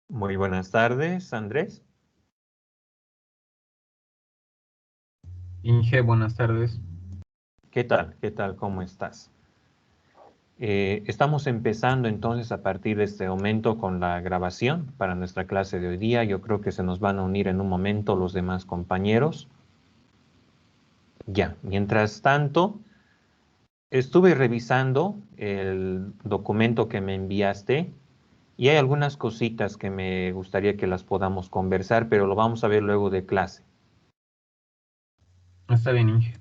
Muy buenas tardes, Andrés. Inge, buenas tardes. ¿Qué tal? ¿Qué tal? ¿Cómo estás? Estamos empezando entonces a partir de este momento con la grabación para nuestra clase de hoy día. Yo creo que se nos van a unir en un momento los demás compañeros. Ya, mientras tanto, estuve revisando el documento que me enviaste y hay algunas cositas que me gustaría que las podamos conversar, pero lo vamos a ver luego de clase. Está bien, Inge.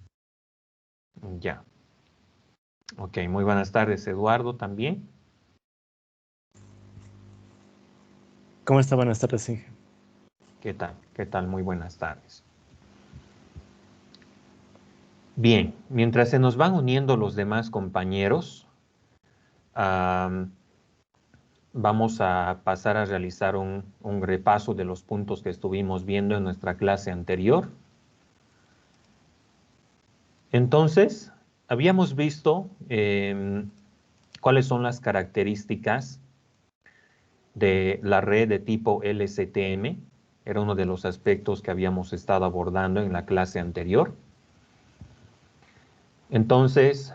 Ya. Ok, muy buenas tardes, Eduardo, también. ¿Cómo está? Buenas tardes, Inge. ¿Qué tal? ¿Qué tal? Muy buenas tardes. Bien, mientras se nos van uniendo los demás compañeros, vamos a pasar a realizar un repaso de los puntos que estuvimos viendo en nuestra clase anterior. Entonces, habíamos visto cuáles son las características de la red de tipo LSTM. Era uno de los aspectos que habíamos estado abordando en la clase anterior. Entonces,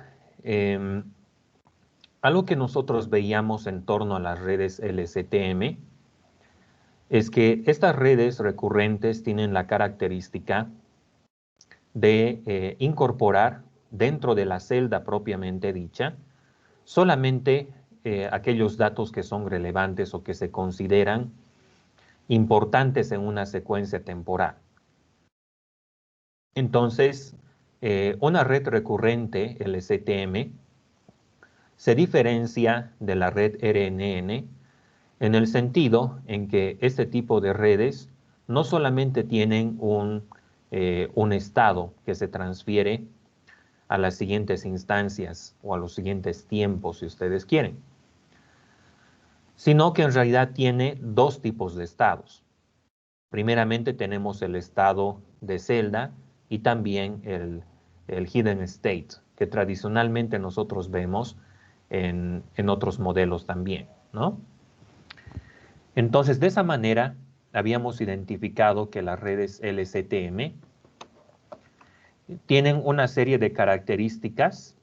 algo que nosotros veíamos en torno a las redes LSTM es que estas redes recurrentes tienen la característica de incorporar dentro de la celda propiamente dicha solamente aquellos datos que son relevantes o que se consideran importantes en una secuencia temporal. Entonces, una red recurrente LSTM se diferencia de la red RNN en el sentido en que este tipo de redes no solamente tienen un estado que se transfiere a las siguientes instancias o a los siguientes tiempos, si ustedes quieren, sino que en realidad tiene dos tipos de estados. Primeramente tenemos el estado de celda y también el hidden state, que tradicionalmente nosotros vemos en otros modelos también, ¿no? Entonces, de esa manera, habíamos identificado que las redes LSTM tienen una serie de características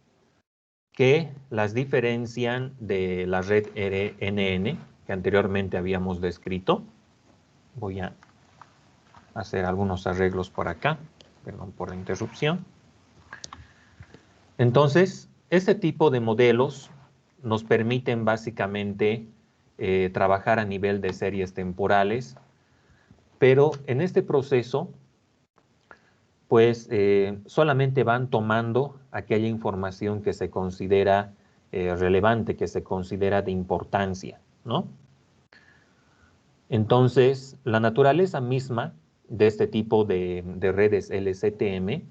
que las diferencian de la red RNN, que anteriormente habíamos descrito. Voy a hacer algunos arreglos por acá, perdón por la interrupción. Entonces, este tipo de modelos nos permiten básicamente trabajar a nivel de series temporales, pero en este proceso, pues solamente van tomando aquella información que se considera relevante, que se considera de importancia, ¿no? Entonces, la naturaleza misma de este tipo de redes LSTM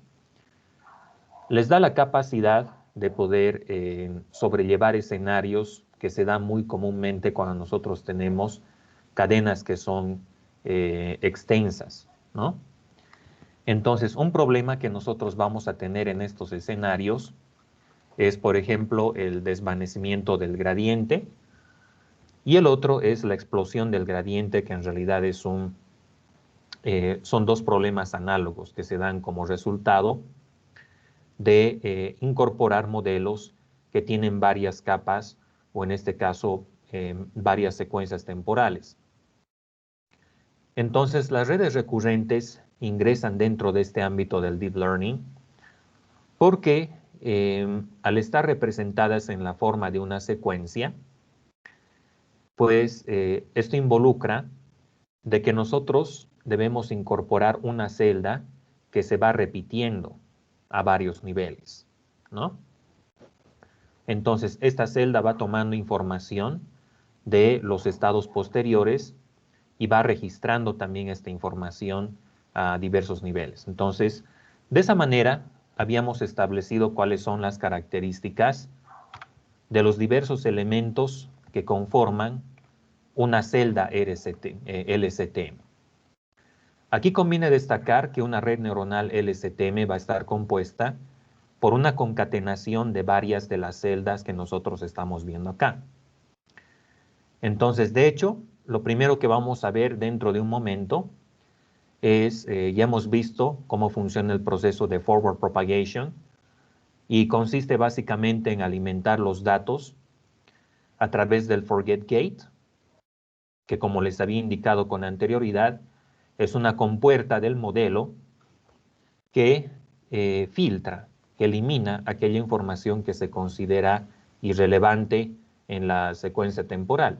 les da la capacidad de poder sobrellevar escenarios que se dan muy comúnmente cuando nosotros tenemos cadenas que son extensas, ¿no? Entonces, un problema que nosotros vamos a tener en estos escenarios es, por ejemplo, el desvanecimiento del gradiente, y el otro es la explosión del gradiente, que en realidad son dos problemas análogos que se dan como resultado de incorporar modelos que tienen varias capas, o en este caso, varias secuencias temporales. Entonces, las redes recurrentes ingresan dentro de este ámbito del deep learning porque al estar representadas en la forma de una secuencia, pues esto involucra de que nosotros debemos incorporar una celda que se va repitiendo a varios niveles, ¿no? Entonces, esta celda va tomando información de los estados posteriores y va registrando también esta información a diversos niveles. Entonces, de esa manera, habíamos establecido cuáles son las características de los diversos elementos que conforman una celda LSTM. Aquí conviene destacar que una red neuronal LSTM va a estar compuesta por una concatenación de varias de las celdas que nosotros estamos viendo acá. Entonces, de hecho, lo primero que vamos a ver dentro de un momento es, ya hemos visto cómo funciona el proceso de forward propagation y consiste básicamente en alimentar los datos a través del forget gate, que como les había indicado con anterioridad, es una compuerta del modelo que filtra, que elimina aquella información que se considera irrelevante en la secuencia temporal.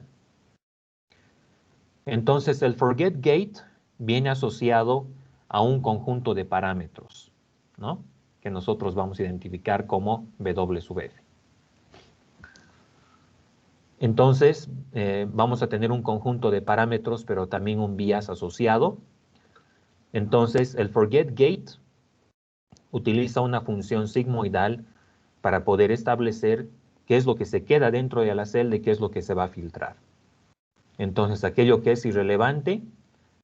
Entonces el forget gate viene asociado a un conjunto de parámetros, ¿no?, que nosotros vamos a identificar como W sub F. Entonces vamos a tener un conjunto de parámetros, pero también un bias asociado. Entonces el forget gate utiliza una función sigmoidal para poder establecer qué es lo que se queda dentro de la celda y qué es lo que se va a filtrar. Entonces, aquello que es irrelevante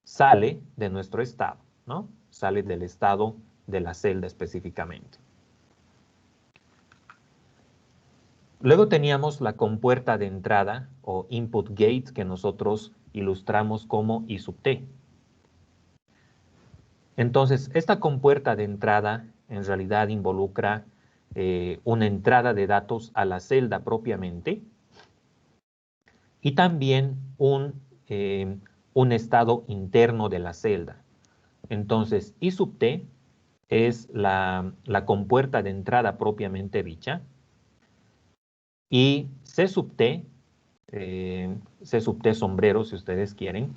sale de nuestro estado, ¿no? Sale del estado de la celda específicamente. Luego teníamos la compuerta de entrada o input gate que nosotros ilustramos como I sub t. Entonces, esta compuerta de entrada en realidad involucra una entrada de datos a la celda propiamente y también un estado interno de la celda. Entonces, I sub t es la compuerta de entrada propiamente dicha y C sub t, C sub t sombrero si ustedes quieren,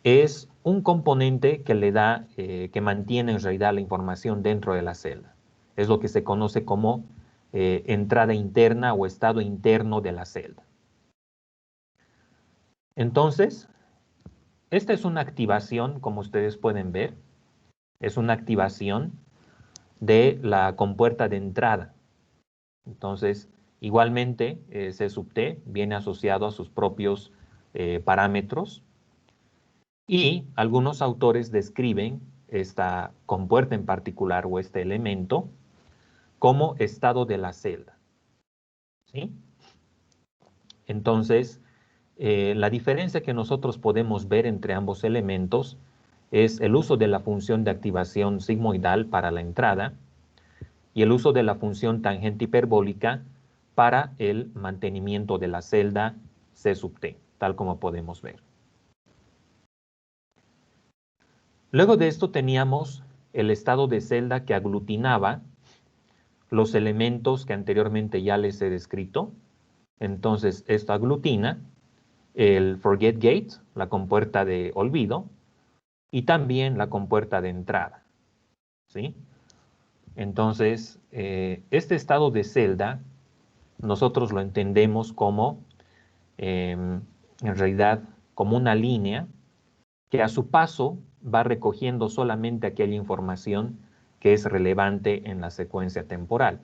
es un componente que le da, que mantiene en realidad la información dentro de la celda. Es lo que se conoce como entrada interna o estado interno de la celda. Entonces, esta es una activación, como ustedes pueden ver, es una activación de la compuerta de entrada. Entonces, igualmente, C sub t viene asociado a sus propios parámetros y algunos autores describen esta compuerta en particular o este elemento como estado de la celda, ¿sí? Entonces, la diferencia que nosotros podemos ver entre ambos elementos es el uso de la función de activación sigmoidal para la entrada y el uso de la función tangente hiperbólica para el mantenimiento de la celda C sub t, tal como podemos ver. Luego de esto teníamos el estado de celda que aglutinaba los elementos que anteriormente ya les he descrito. Entonces, esto aglutina el forget gate, la compuerta de olvido, y también la compuerta de entrada, ¿sí? Entonces, este estado de celda nosotros lo entendemos como, en realidad, como una línea que a su paso va recogiendo solamente aquella información que es relevante en la secuencia temporal.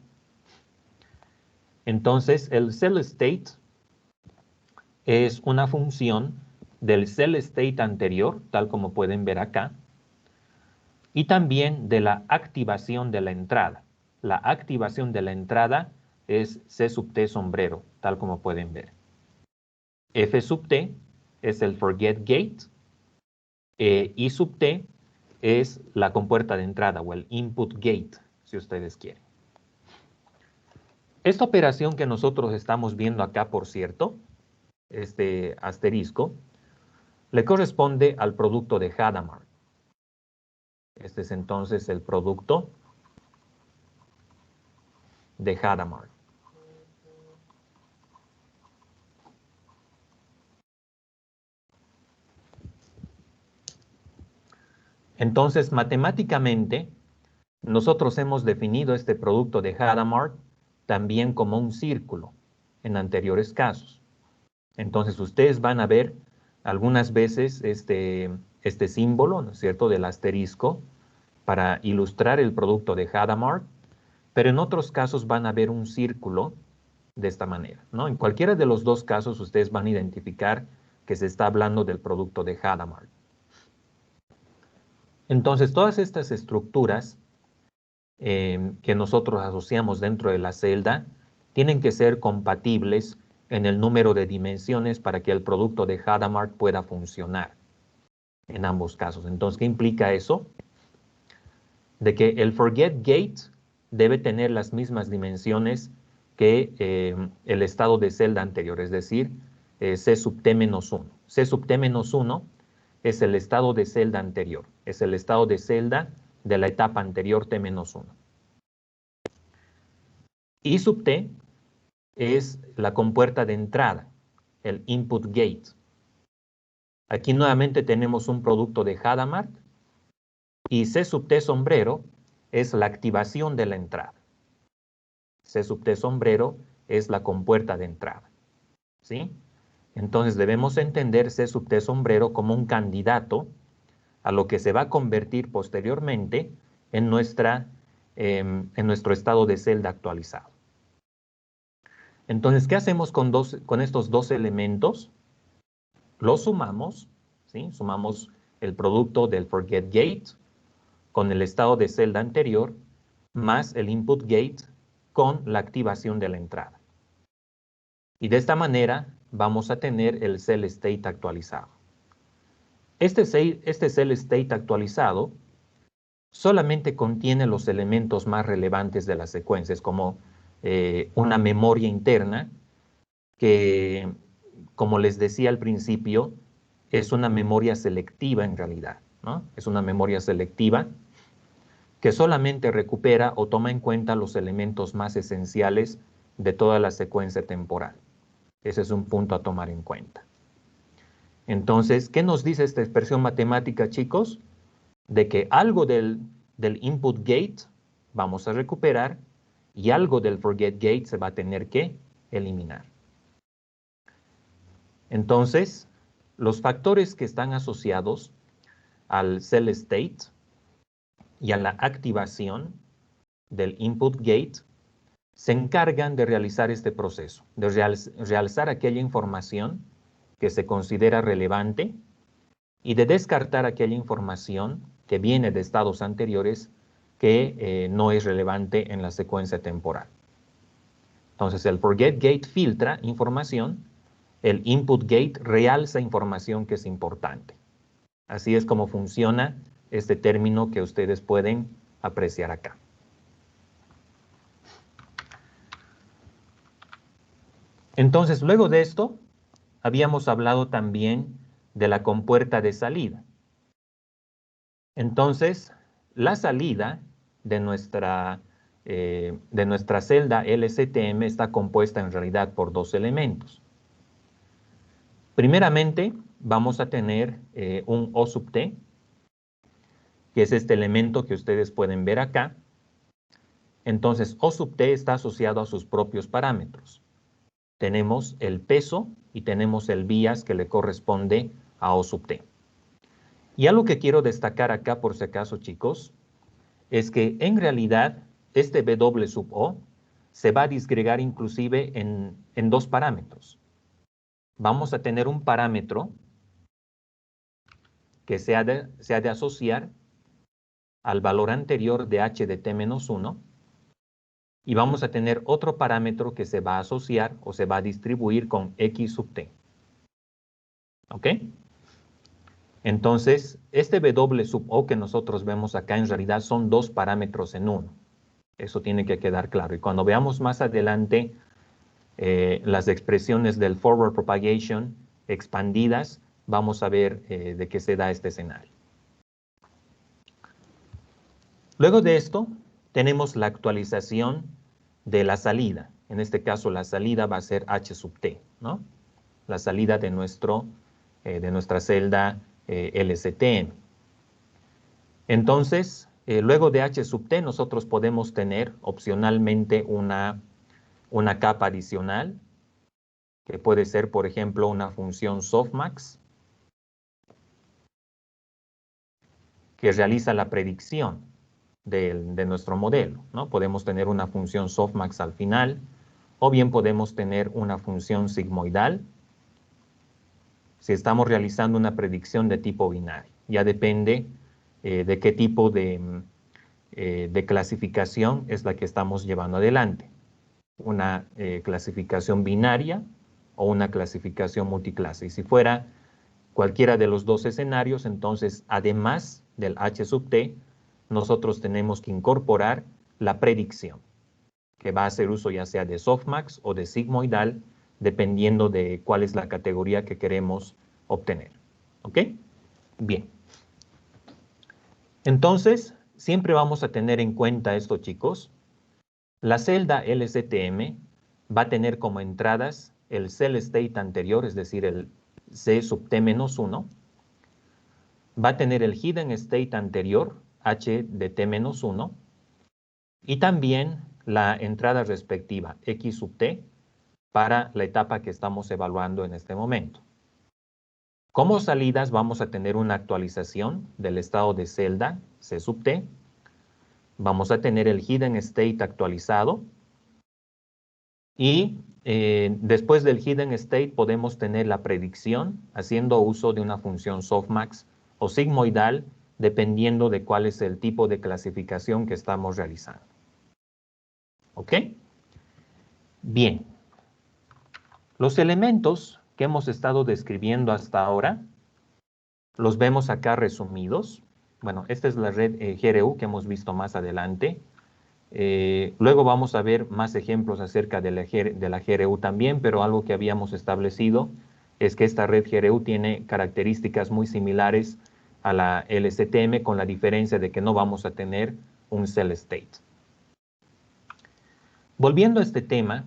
Entonces, el cell state es una función del cell state anterior, tal como pueden ver acá, y también de la activación de la entrada. La activación de la entrada es C sub t sombrero, tal como pueden ver. F sub t es el forget gate, I sub t es la compuerta de entrada o el input gate, si ustedes quieren. Esta operación que nosotros estamos viendo acá, por cierto, este asterisco, le corresponde al producto de Hadamard. Este es entonces el producto de Hadamard. Entonces, matemáticamente, nosotros hemos definido este producto de Hadamard también como un círculo en anteriores casos. Entonces, ustedes van a ver algunas veces este símbolo, ¿no es cierto?, del asterisco para ilustrar el producto de Hadamard, pero en otros casos van a ver un círculo de esta manera, ¿no? En cualquiera de los dos casos ustedes van a identificar que se está hablando del producto de Hadamard. Entonces, todas estas estructuras que nosotros asociamos dentro de la celda tienen que ser compatibles en el número de dimensiones para que el producto de Hadamard pueda funcionar en ambos casos. Entonces, ¿qué implica eso? De que el forget gate debe tener las mismas dimensiones que el estado de celda anterior, es decir, C sub t menos 1. C sub t menos 1 es el estado de celda anterior, es el estado de celda de la etapa anterior t menos 1. I sub t es la compuerta de entrada, el input gate. Aquí nuevamente tenemos un producto de Hadamard y C sub t sombrero es la activación de la entrada. C sub t sombrero es la compuerta de entrada, ¿sí? Entonces debemos entender C sub t sombrero como un candidato a lo que se va a convertir posteriormente en nuestro estado de celda actualizado. Entonces, ¿qué hacemos con estos dos elementos? Los sumamos, ¿sí? Sumamos el producto del forget gate con el estado de celda anterior más el input gate con la activación de la entrada. Y de esta manera vamos a tener el cell state actualizado. Este cell state actualizado solamente contiene los elementos más relevantes de las secuencias, como una memoria interna que, como les decía al principio, es una memoria selectiva en realidad, ¿no? Es una memoria selectiva que solamente recupera o toma en cuenta los elementos más esenciales de toda la secuencia temporal. Ese es un punto a tomar en cuenta. Entonces, ¿qué nos dice esta expresión matemática, chicos? De que algo del input gate vamos a recuperar y algo del forget gate se va a tener que eliminar. Entonces, los factores que están asociados al cell state y a la activación del input gate se encargan de realizar este proceso, de realzar aquella información que se considera relevante y de descartar aquella información que viene de estados anteriores que no es relevante en la secuencia temporal. Entonces, el forget gate filtra información, el input gate realza información que es importante. Así es como funciona este término que ustedes pueden apreciar acá. Entonces, luego de esto, habíamos hablado también de la compuerta de salida. Entonces, la salida de nuestra celda LSTM está compuesta en realidad por dos elementos. Primeramente, vamos a tener un O sub t, que es este elemento que ustedes pueden ver acá. Entonces, O sub t está asociado a sus propios parámetros. Tenemos el peso y tenemos el bias que le corresponde a O sub t. Y algo que quiero destacar acá, por si acaso, chicos, es que en realidad este W sub O se va a disgregar inclusive en dos parámetros. Vamos a tener un parámetro que se ha de asociar al valor anterior de h de t-1 y vamos a tener otro parámetro que se va a asociar o se va a distribuir con x sub t. ¿Ok? Entonces, este W sub O que nosotros vemos acá en realidad son dos parámetros en uno. Eso tiene que quedar claro. Y cuando veamos más adelante las expresiones del forward propagation expandidas, vamos a ver de qué se da este escenario. Luego de esto, tenemos la actualización de la salida. En este caso, la salida va a ser h sub t, ¿no? La salida de nuestra celda LSTM. Entonces, luego de h sub t, nosotros podemos tener opcionalmente una capa adicional, que puede ser, por ejemplo, una función softmax, que realiza la predicción de nuestro modelo, ¿no? Podemos tener una función softmax al final, o bien podemos tener una función sigmoidal, si estamos realizando una predicción de tipo binario. Ya depende de qué tipo de clasificación es la que estamos llevando adelante. Una clasificación binaria o una clasificación multiclase. Y si fuera cualquiera de los dos escenarios, entonces, además del H sub t, nosotros tenemos que incorporar la predicción, que va a hacer uso ya sea de softmax o de sigmoidal, dependiendo de cuál es la categoría que queremos obtener. ¿Ok? Bien. Entonces, siempre vamos a tener en cuenta esto, chicos. La celda LSTM va a tener como entradas el cell state anterior, es decir, el C sub t-1. Va a tener el hidden state anterior, H de t-1. Y también la entrada respectiva, X sub t, para la etapa que estamos evaluando en este momento. Como salidas vamos a tener una actualización del estado de celda, C sub t. Vamos a tener el hidden state actualizado. Y después del hidden state podemos tener la predicción haciendo uso de una función softmax o sigmoidal, dependiendo de cuál es el tipo de clasificación que estamos realizando. ¿Ok? Bien. Los elementos que hemos estado describiendo hasta ahora, los vemos acá resumidos. Bueno, esta es la red GRU que hemos visto más adelante. Luego vamos a ver más ejemplos acerca de la GRU también, pero algo que habíamos establecido es que esta red GRU tiene características muy similares a la LSTM, con la diferencia de que no vamos a tener un cell state. Volviendo a este tema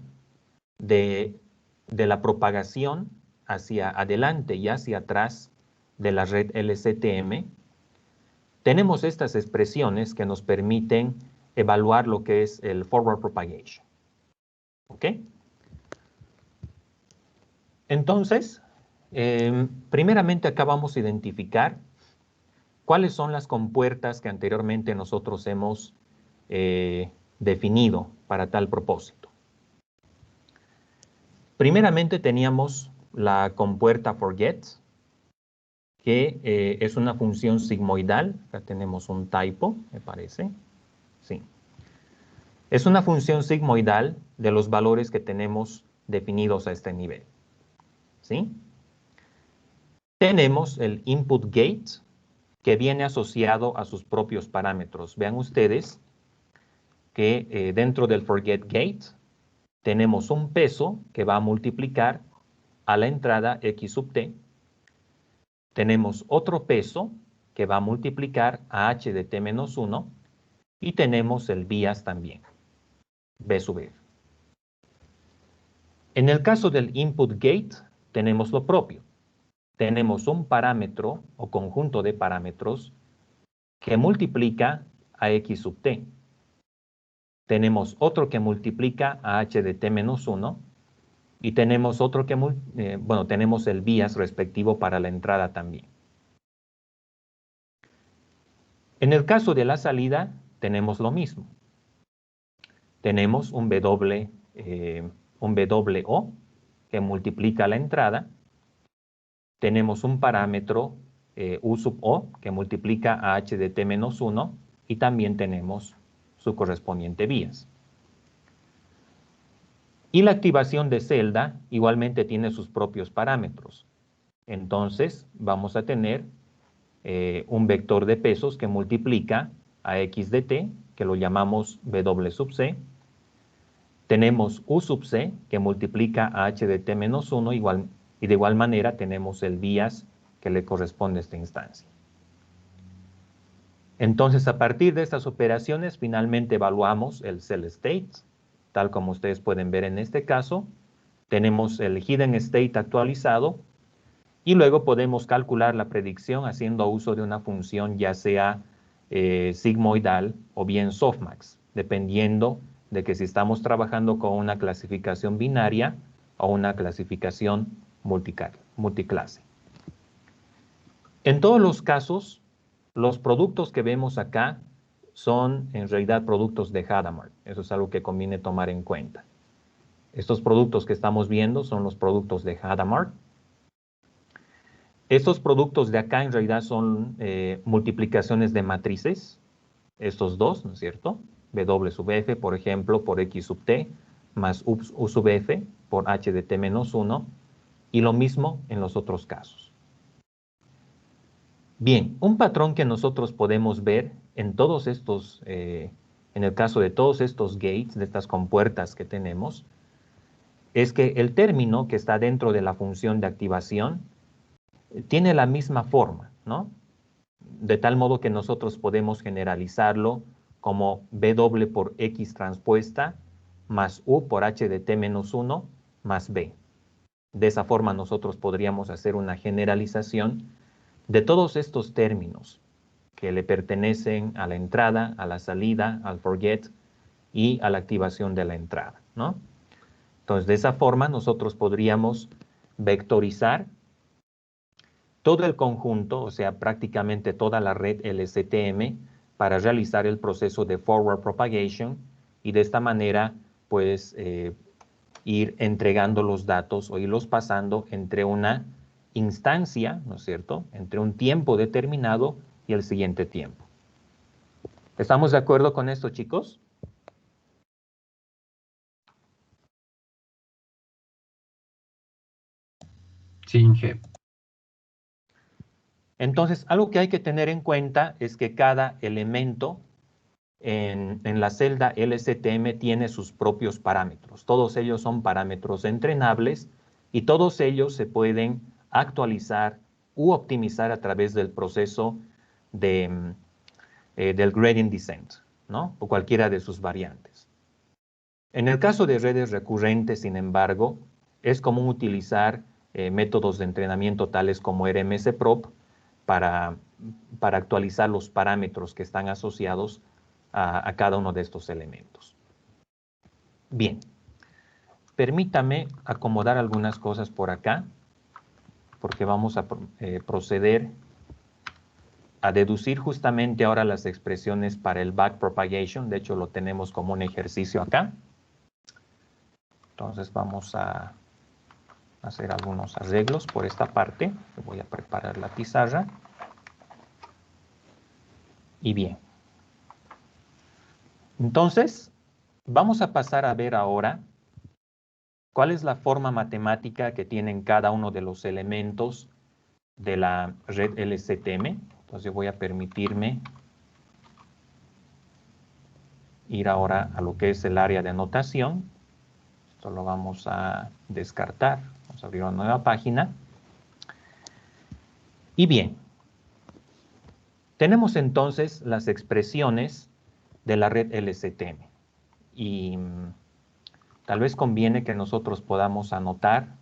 de la propagación hacia adelante y hacia atrás de la red LSTM, tenemos estas expresiones que nos permiten evaluar lo que es el forward propagation. ¿Ok? Entonces, primeramente acá vamos a identificar cuáles son las compuertas que anteriormente nosotros hemos definido para tal propósito. Primeramente teníamos la compuerta forget, que es una función sigmoidal. Acá tenemos un typo, me parece. Sí. Es una función sigmoidal de los valores que tenemos definidos a este nivel. ¿Sí? Tenemos el input gate, que viene asociado a sus propios parámetros. Vean ustedes que dentro del forget gate tenemos un peso que va a multiplicar a la entrada X sub t. Tenemos otro peso que va a multiplicar a H de t-1 y tenemos el bias también, B sub F. En el caso del input gate tenemos lo propio. Tenemos un parámetro o conjunto de parámetros que multiplica a X sub t. Tenemos otro que multiplica a H de t-1 y tenemos otro que, tenemos el bias respectivo para la entrada también. En el caso de la salida, tenemos lo mismo. Tenemos un WO que multiplica la entrada. Tenemos un parámetro U sub O que multiplica a H de t-1 y también tenemos su correspondiente bias. Y la activación de celda igualmente tiene sus propios parámetros. Entonces vamos a tener un vector de pesos que multiplica a X de t, que lo llamamos W sub C. Tenemos U sub C, que multiplica a H de t-1 igual, y de igual manera tenemos el bias que le corresponde a esta instancia. Entonces, a partir de estas operaciones, finalmente evaluamos el cell state, tal como ustedes pueden ver en este caso. Tenemos el hidden state actualizado y luego podemos calcular la predicción haciendo uso de una función ya sea sigmoidal o bien softmax, dependiendo de que si estamos trabajando con una clasificación binaria o una clasificación multiclase. En todos los casos, los productos que vemos acá son en realidad productos de Hadamard. Eso es algo que conviene tomar en cuenta. Estos productos que estamos viendo son los productos de Hadamard. Estos productos de acá en realidad son multiplicaciones de matrices. Estos dos, ¿no es cierto? W sub F, por ejemplo, por X sub T, más U sub F por H de t-1, Y lo mismo en los otros casos. Bien, un patrón que nosotros podemos ver en todos estos, en el caso de todos estos gates, de estas compuertas que tenemos, es que el término que está dentro de la función de activación tiene la misma forma, ¿no? De tal modo que nosotros podemos generalizarlo como W por X transpuesta más U por H de T menos 1 más B. De esa forma nosotros podríamos hacer una generalización de todos estos términos que le pertenecen a la entrada, a la salida, al forget y a la activación de la entrada, ¿no? Entonces, de esa forma nosotros podríamos vectorizar todo el conjunto, o sea, prácticamente toda la red LSTM para realizar el proceso de forward propagation y de esta manera, pues, ir entregando los datos o irlos pasando entre una instancia, ¿no es cierto?, entre un tiempo determinado y el siguiente tiempo. ¿Estamos de acuerdo con esto, chicos? Sí, Inge. Entonces, algo que hay que tener en cuenta es que cada elemento en la celda LSTM tiene sus propios parámetros. Todos ellos son parámetros entrenables y todos ellos se pueden actualizar u optimizar a través del proceso del gradient descent, ¿no? O cualquiera de sus variantes. En el caso de redes recurrentes, sin embargo, es común utilizar métodos de entrenamiento tales como RMSProp para actualizar los parámetros que están asociados a cada uno de estos elementos. Bien, permítame acomodar algunas cosas por acá, porque vamos a proceder a deducir justamente ahora las expresiones para el backpropagation. De hecho, lo tenemos como un ejercicio acá. Entonces vamos a hacer algunos arreglos por esta parte. Voy a preparar la pizarra. Y bien. Entonces, vamos a pasar a ver ahora cuál es la forma matemática que tienen cada uno de los elementos de la red LSTM. Entonces yo voy a permitirme ir ahora a lo que es el área de anotación. Esto lo vamos a descartar. Vamos a abrir una nueva página. Y bien, tenemos entonces las expresiones de la red LSTM. Y tal vez conviene que nosotros podamos anotar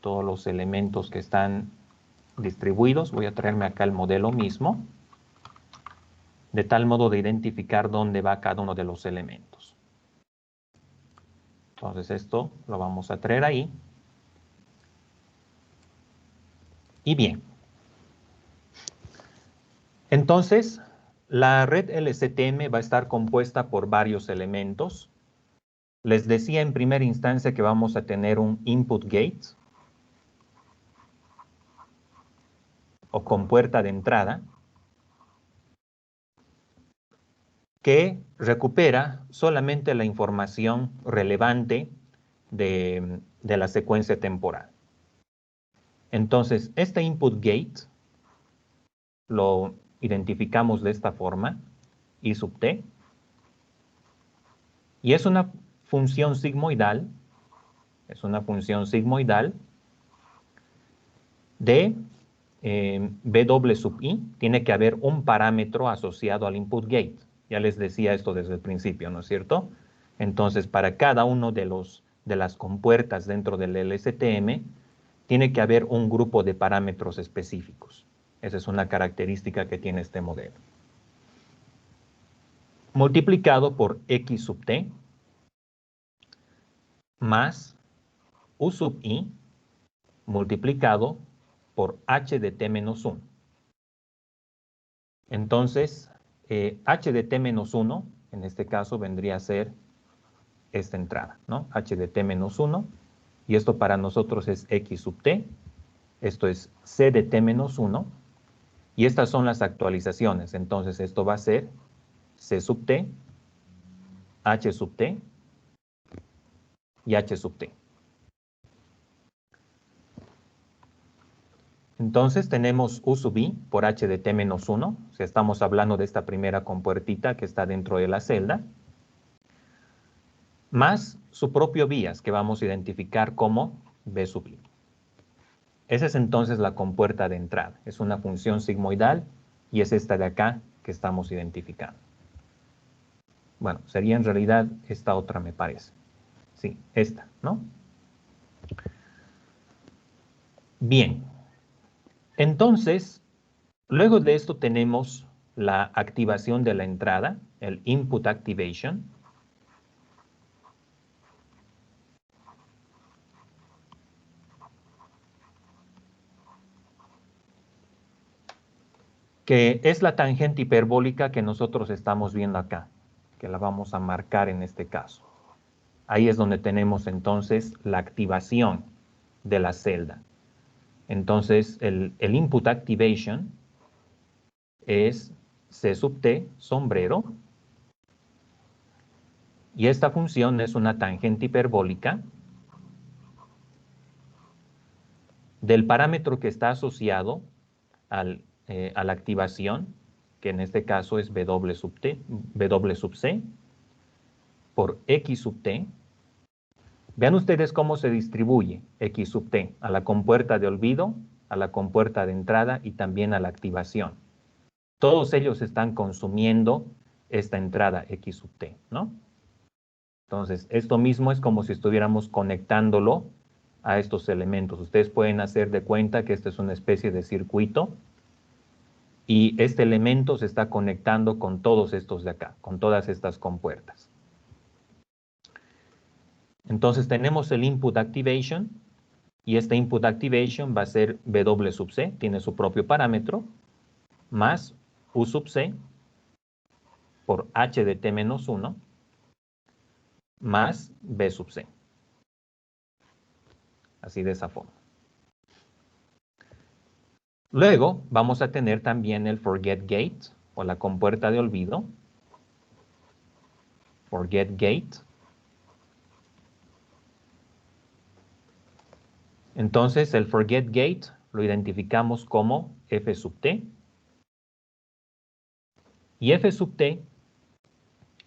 todos los elementos que están distribuidos. Voy a traerme acá el modelo mismo, de tal modo de identificar dónde va cada uno de los elementos. Entonces esto lo vamos a traer ahí. Y bien. Entonces, la red LSTM va a estar compuesta por varios elementos. Les decía en primera instancia que vamos a tener un input gate o compuerta de entrada que recupera solamente la información relevante de la secuencia temporal. Entonces, este input gate lo identificamos de esta forma, I sub t, y es una función sigmoidal, de B sub i. Tiene que haber un parámetro asociado al input gate. Ya les decía esto desde el principio, ¿no es cierto? Entonces, para cada uno de las compuertas dentro del LSTM, tiene que haber un grupo de parámetros específicos. Esa es una característica que tiene este modelo. Multiplicado por X sub t más U sub i multiplicado por H de t menos 1. Entonces, H de t menos 1, en este caso, vendría a ser esta entrada, ¿no? H de t menos 1, y esto para nosotros es X sub t, esto es C de t menos 1, y estas son las actualizaciones. Entonces, esto va a ser C sub t, H sub t y H sub t. Entonces tenemos U sub I por H de T menos 1, si estamos hablando de esta primera compuertita que está dentro de la celda, más su propio bias, que vamos a identificar como B sub I. Esa es entonces la compuerta de entrada. Es una función sigmoidal y es esta de acá que estamos identificando. Bueno, sería en realidad esta otra, me parece. Sí, esta, ¿no? Bien. Entonces, luego de esto tenemos la activación de la entrada, el input activation. Que es la tangente hiperbólica que nosotros estamos viendo acá, que la vamos a marcar en este caso. Ahí es donde tenemos entonces la activación de la celda. Entonces, el input activation es C sub t sombrero, y esta función es una tangente hiperbólica del parámetro que está asociado a la activación, que en este caso es W sub C, por X sub T. Vean ustedes cómo se distribuye X sub T a la compuerta de olvido, a la compuerta de entrada y también a la activación. Todos ellos están consumiendo esta entrada X sub T, ¿no? Entonces, esto mismo es como si estuviéramos conectándolo a estos elementos. Ustedes pueden hacer de cuenta que esta es una especie de circuito y este elemento se está conectando con todos estos de acá, con todas estas compuertas. Entonces tenemos el input activation y este input activation va a ser W sub C, tiene su propio parámetro, más U sub C por H de T menos 1 más B sub C. Así de esa forma. Luego vamos a tener también el forget gate o la compuerta de olvido. Forget gate. Entonces el forget gate lo identificamos como F sub T. Y F sub T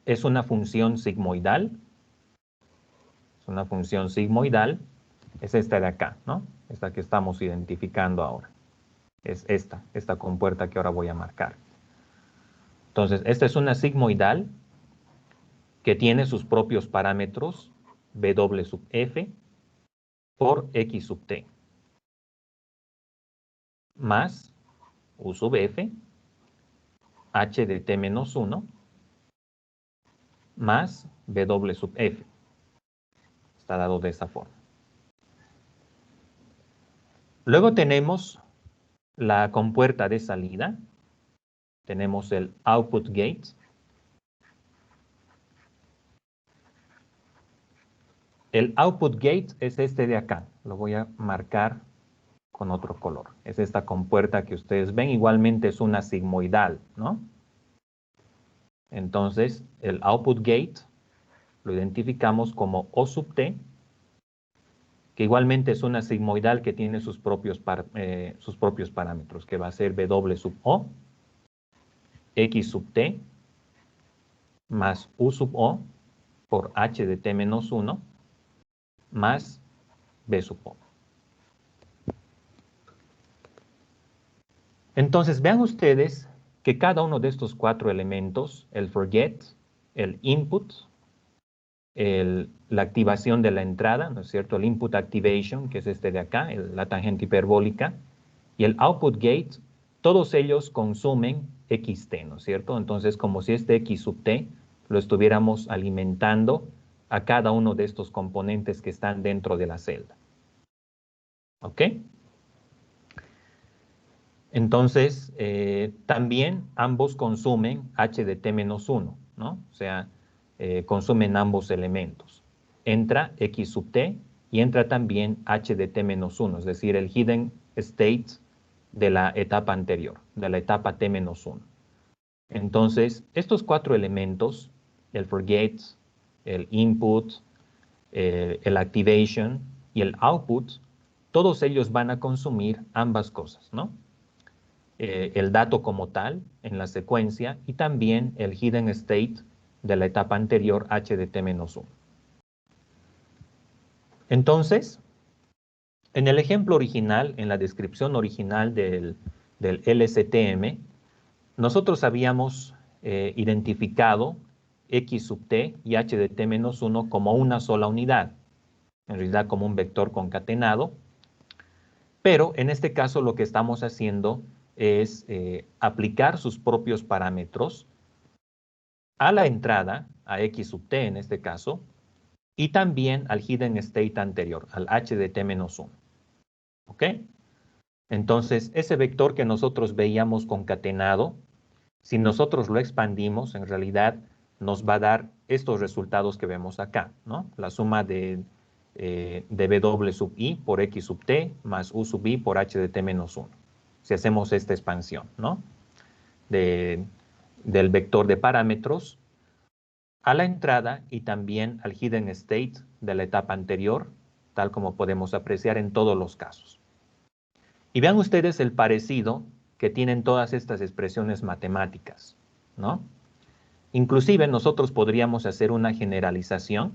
es una función sigmoidal. Es una función sigmoidal. Es esta de acá, ¿no? Esta que estamos identificando ahora. Es esta compuerta que ahora voy a marcar. Entonces, esta es una sigmoidal que tiene sus propios parámetros W sub F por X sub T más U sub F H de T menos 1 más W sub F. Está dado de esa forma. Luego tenemos la compuerta de salida. Tenemos el output gate. El output gate es este de acá. Lo voy a marcar con otro color. Es esta compuerta que ustedes ven. Igualmente es una sigmoidal, ¿no? Entonces, el output gate lo identificamos como O sub T, que igualmente es una sigmoidal que tiene sus propios parámetros, que va a ser W sub O, X sub T, más U sub O, por H de T menos 1, más B sub O. Entonces, vean ustedes que cada uno de estos cuatro elementos, el forget, el input, la activación de la entrada, ¿no es cierto? El input activation, que es este de acá, la tangente hiperbólica, y el output gate, todos ellos consumen xt, ¿no es cierto? Entonces, como si este x sub t lo estuviéramos alimentando a cada uno de estos componentes que están dentro de la celda. ¿Ok? Entonces, también ambos consumen h de t menos 1, ¿no? O sea, consumen ambos elementos. Entra x sub t y entra también h de t menos 1, es decir, el hidden state de la etapa anterior, de la etapa t menos 1. Entonces, estos cuatro elementos, el forget, el input, el activation y el output, todos ellos van a consumir ambas cosas, ¿no? El dato como tal en la secuencia y también el hidden state de la etapa anterior HDT-1. Entonces, en el ejemplo original, en la descripción original del LSTM, nosotros habíamos identificado X sub t y HDT-1 como una sola unidad, en realidad como un vector concatenado, pero en este caso lo que estamos haciendo es aplicar sus propios parámetros a la entrada, a X sub t en este caso, y también al hidden state anterior, al HDT-1. ¿Ok? Entonces, ese vector que nosotros veíamos concatenado, si nosotros lo expandimos, en realidad nos va a dar estos resultados que vemos acá, ¿no? La suma de W sub I por X sub T más U sub I por HDT-1. Si hacemos esta expansión, ¿no? Del vector de parámetros a la entrada y también al hidden state de la etapa anterior, tal como podemos apreciar en todos los casos. Y vean ustedes el parecido que tienen todas estas expresiones matemáticas, ¿no? Inclusive nosotros podríamos hacer una generalización.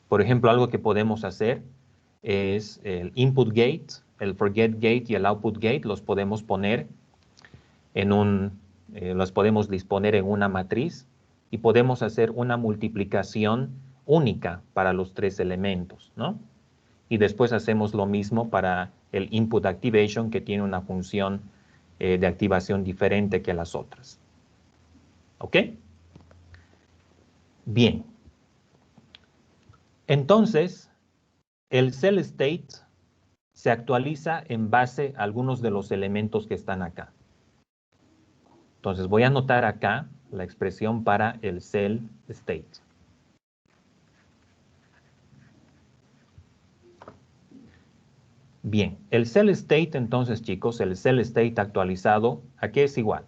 Por ejemplo, algo que podemos hacer es el input gate, el forget gate y el output gate los podemos poner los podemos disponer en una matriz y podemos hacer una multiplicación única para los tres elementos, ¿no? Y después hacemos lo mismo para el input activation, que tiene una función de activación diferente que las otras. ¿Ok? Bien. Entonces, el cell state se actualiza en base a algunos de los elementos que están acá. Entonces, voy a anotar acá la expresión para el cell state. Bien, el cell state, entonces, chicos, el cell state actualizado, ¿a qué es igual?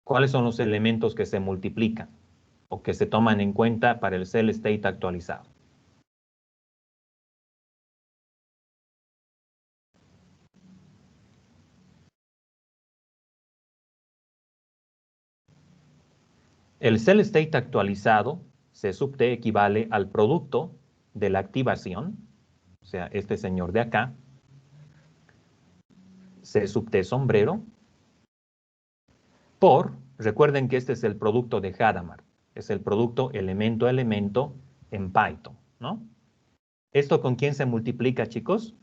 ¿Cuáles son los elementos que se multiplican o que se toman en cuenta para el cell state actualizado? El cell state actualizado, C sub t, equivale al producto de la activación, o sea, este señor de acá, C sub t sombrero, recuerden que este es el producto de Hadamard, es el producto elemento a elemento en Python, ¿no? ¿Esto con quién se multiplica, chicos?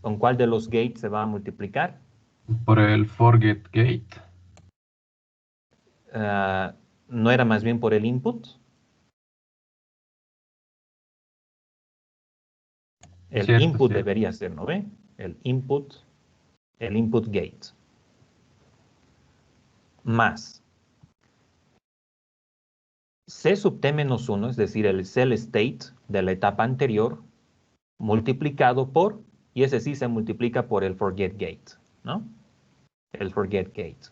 ¿Con cuál de los gates se va a multiplicar? Por el forget gate. ¿No era más bien por el input? El Cierto, input cierto. debería ser, ¿no ve? El input gate. Más C sub t menos 1, es decir, el cell state de la etapa anterior, multiplicado por, y ese sí se multiplica por el forget gate, ¿no? El forget gate.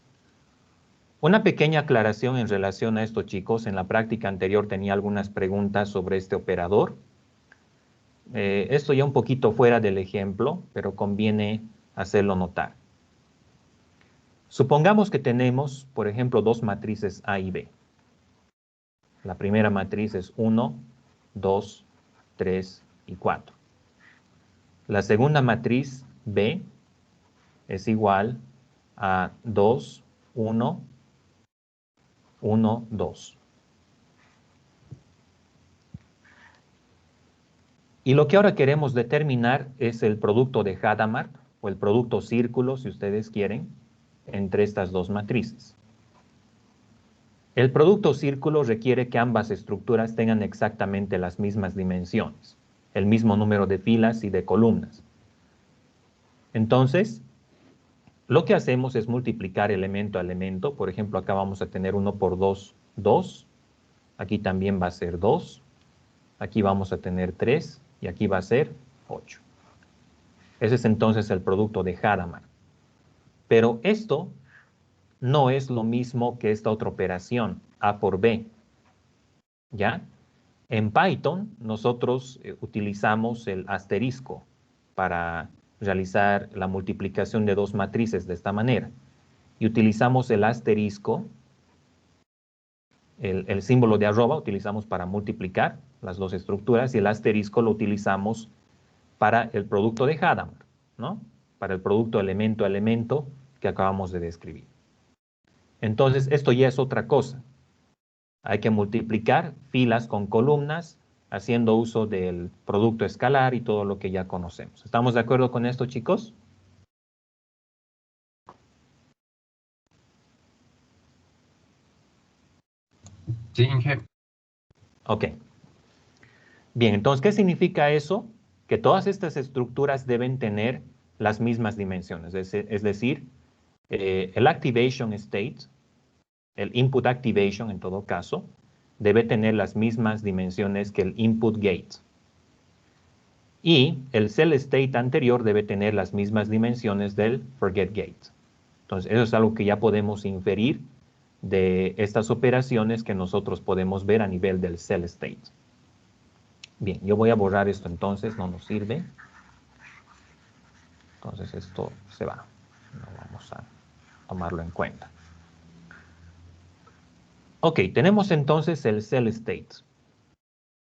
Una pequeña aclaración en relación a esto, chicos. En la práctica anterior tenía algunas preguntas sobre este operador. Esto ya un poquito fuera del ejemplo, pero conviene hacerlo notar. Supongamos que tenemos, por ejemplo, dos matrices A y B. La primera matriz es 1, 2, 3 y 4. La segunda matriz B es igual a 2, 1, 1, 2. Y lo que ahora queremos determinar es el producto de Hadamard, o el producto círculo, si ustedes quieren, entre estas dos matrices. El producto círculo requiere que ambas estructuras tengan exactamente las mismas dimensiones, el mismo número de filas y de columnas. Entonces, lo que hacemos es multiplicar elemento a elemento. Por ejemplo, acá vamos a tener 1 por 2, 2. Aquí también va a ser 2. Aquí vamos a tener 3 y aquí va a ser 8. Ese es entonces el producto de Hadamard. Pero esto no es lo mismo que esta otra operación, A por B. ¿Ya? En Python nosotros utilizamos el asterisco para realizar la multiplicación de dos matrices de esta manera. Y utilizamos el asterisco, el símbolo de arroba utilizamos para multiplicar las dos estructuras y el asterisco lo utilizamos para el producto de Hadamard, ¿no? Para el producto elemento a elemento que acabamos de describir. Entonces, esto ya es otra cosa. Hay que multiplicar filas con columnas, haciendo uso del producto escalar y todo lo que ya conocemos. ¿Estamos de acuerdo con esto, chicos? Sí, Inge. Ok. Bien, entonces, ¿qué significa eso? Que todas estas estructuras deben tener las mismas dimensiones. Es decir, el activation state, el input activation en todo caso, debe tener las mismas dimensiones que el input gate. Y el cell state anterior debe tener las mismas dimensiones del forget gate. Entonces, eso es algo que ya podemos inferir de estas operaciones que nosotros podemos ver a nivel del cell state. Bien, yo voy a borrar esto entonces, no nos sirve. Entonces esto se va. No vamos a tomarlo en cuenta. Ok, tenemos entonces el cell state.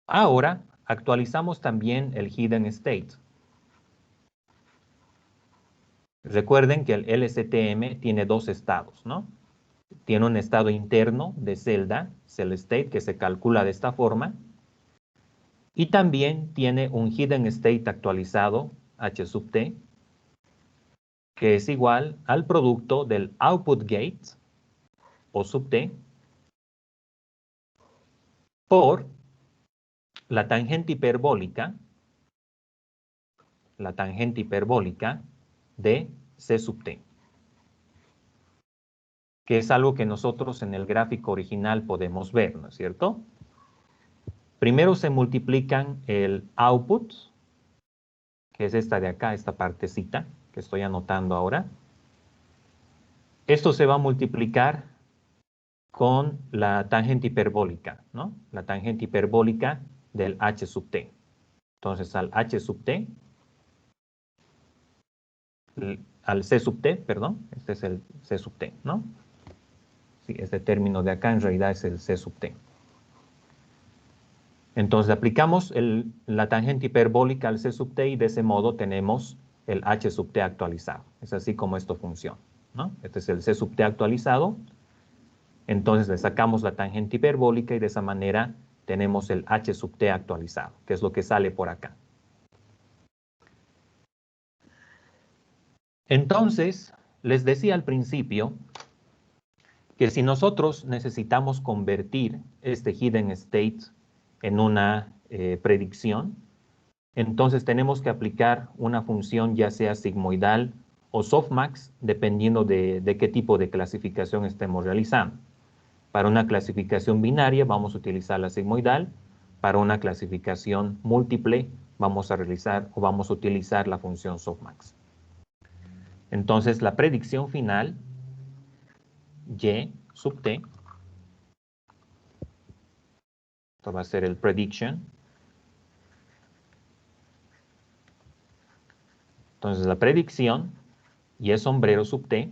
Ahora actualizamos también el hidden state. Recuerden que el LSTM tiene dos estados, ¿no? Tiene un estado interno de celda, cell state, que se calcula de esta forma. Y también tiene un hidden state actualizado, H sub T, que es igual al producto del output gate, O sub T, por la tangente hiperbólica de C sub T, que es algo que nosotros en el gráfico original podemos ver, ¿no es cierto? Primero se multiplican el output, que es esta de acá, esta partecita que estoy anotando ahora. Esto se va a multiplicar con la tangente hiperbólica, ¿no? La tangente hiperbólica del H sub T. Entonces, al H sub T, al C sub T, perdón, este es el C sub T, ¿no? Sí, este término de acá en realidad es el C sub T. Entonces, aplicamos la tangente hiperbólica al C sub T y de ese modo tenemos el H sub T actualizado. Es así como esto funciona, ¿no? Este es el C sub T actualizado. Entonces, le sacamos la tangente hiperbólica y de esa manera tenemos el H sub T actualizado, que es lo que sale por acá. Entonces, les decía al principio que si nosotros necesitamos convertir este hidden state en una predicción, entonces tenemos que aplicar una función ya sea sigmoidal o softmax, dependiendo de qué tipo de clasificación estemos realizando. Para una clasificación binaria vamos a utilizar la sigmoidal, para una clasificación múltiple vamos a utilizar la función softmax. Entonces la predicción final, Y sub T, esto va a ser el prediction. Entonces la predicción, Y sombrero sub T,